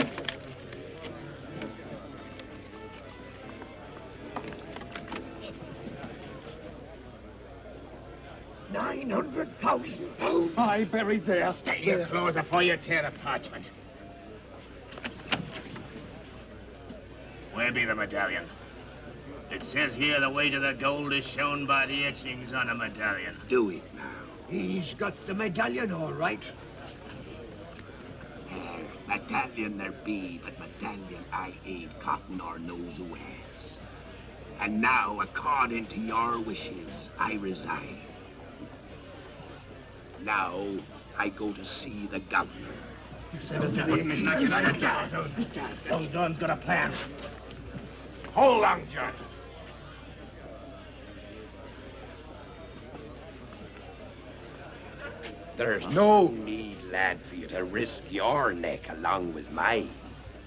£900,000. I buried there. Stay your clothes before you tear the parchment. Where be the medallion? It says here the way to the gold is shown by the etchings on a medallion. Do it now. He's got the medallion all right. Medallion there be, but medallion I ain't cotton or knows who has. And now, according to your wishes, I resign. Now, I go to see the governor. Old John's got a plan. Hold on, John. There's no need, lad, for you to risk your neck along with mine.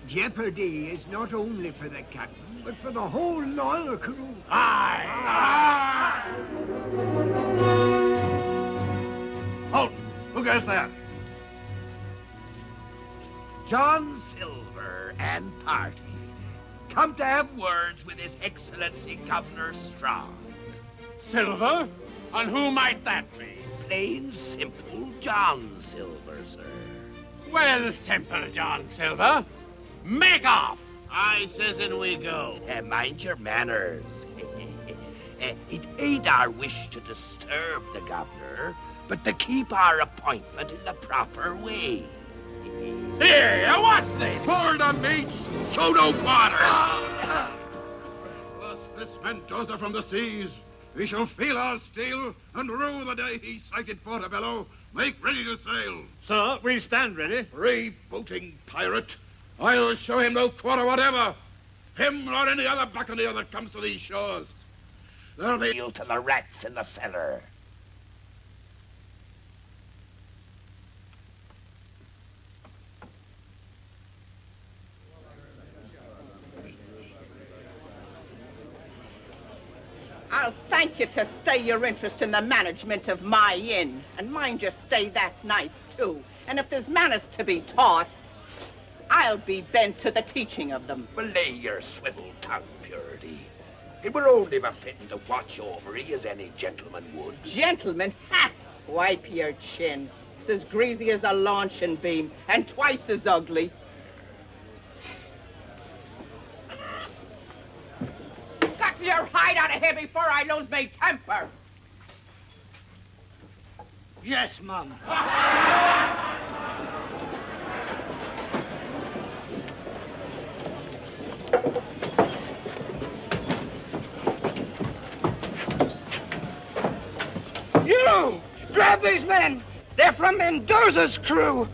Jeopardy is not only for the captain, but for the whole loyal crew. Aye! Halt! Who goes there? John Silver and party come to have words with His Excellency Governor Strong. Silver? And who might that be? Plain simple John Silver, sir. Well, simple John Silver. Make off! I says in we go. Mind your manners. It ain't our wish to disturb the governor, but to keep our appointment in the proper way. Here, what's this? For the mates, show no quarter! Thrust this Mendoza from the seas. We shall feel our steel and rue the day he sighted Portobello. Make ready to sail. Sir, we stand ready. Freebooting pirate. I'll show him no quarter whatever. Him or any other buccaneer that comes to these shores. There'll be... To the rats in the cellar. I'll thank you to stay your interest in the management of my inn. And mind you stay that knife, too. And if there's manners to be taught, I'll be bent to the teaching of them. Belay your swivel tongue, Purity. It were only befitting to watch over ye as any gentleman would. Gentlemen? Ha! Wipe your chin. It's as greasy as a launching beam, and twice as ugly. Scuttle your hide out of here before I lose my temper. Yes, Mum. You! Grab these men! They're from Mendoza's crew!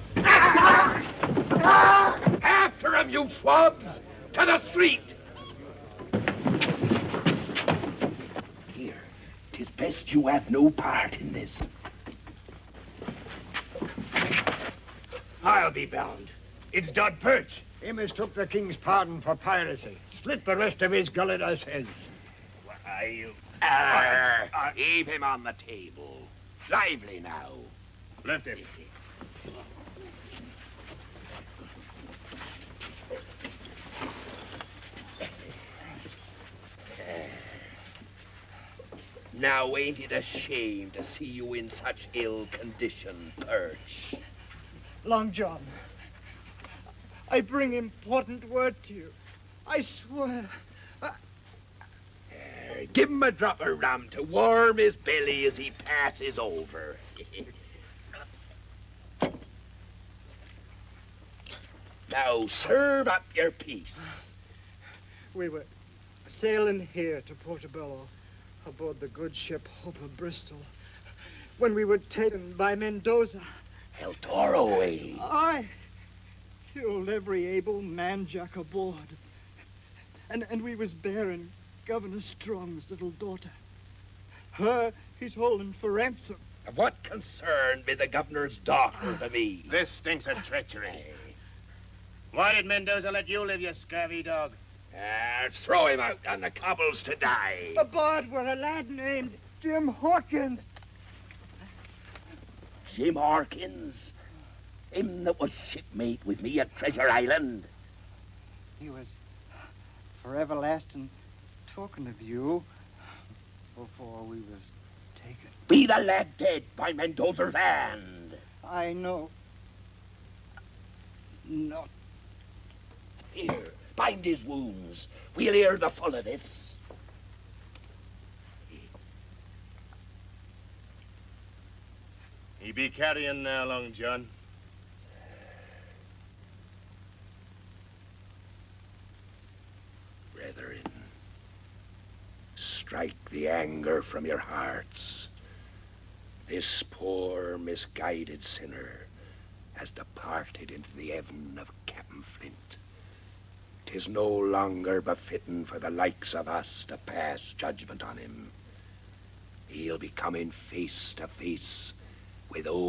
After him, you swabs! To the street! Here, 'tis best you have no part in this. I'll be bound. It's Dod Perch. He mistook the king's pardon for piracy. Slit the rest of his gullet, I says. Why, you... Heave him on the table. Lively now. Lift him. Now, ain't it a shame to see you in such ill condition, Perch? Long John, I bring important word to you. I swear. Give him a drop of rum to warm his belly as he passes over. Now, serve up your piece. We were sailing here to Portobello aboard the good ship Hope of Bristol when we were taken by Mendoza. El Toro, eh? I killed every able man-jack aboard. And we was bearing Governor Strong's little daughter. Her he's holding for ransom. Of what concern be the governor's daughter to me? This stinks of treachery. Why did Mendoza let you live, you scurvy dog? Throw him out on the cobbles to die. Aboard were a lad named Jim Hawkins. Jim Hawkins? Him that was shipmate with me at Treasure Island? He was for everlasting talking of you before we was take it. Be the lad dead by Mendoza's hand. I know. Not. Here, bind his wounds. We'll hear the full of this. He be carrying now, Long John. Brethren, strike the anger from your hearts. This poor, misguided sinner has departed into the heaven of Captain Flint. 'Tis no longer befitting for the likes of us to pass judgment on him. He'll be coming face to face with old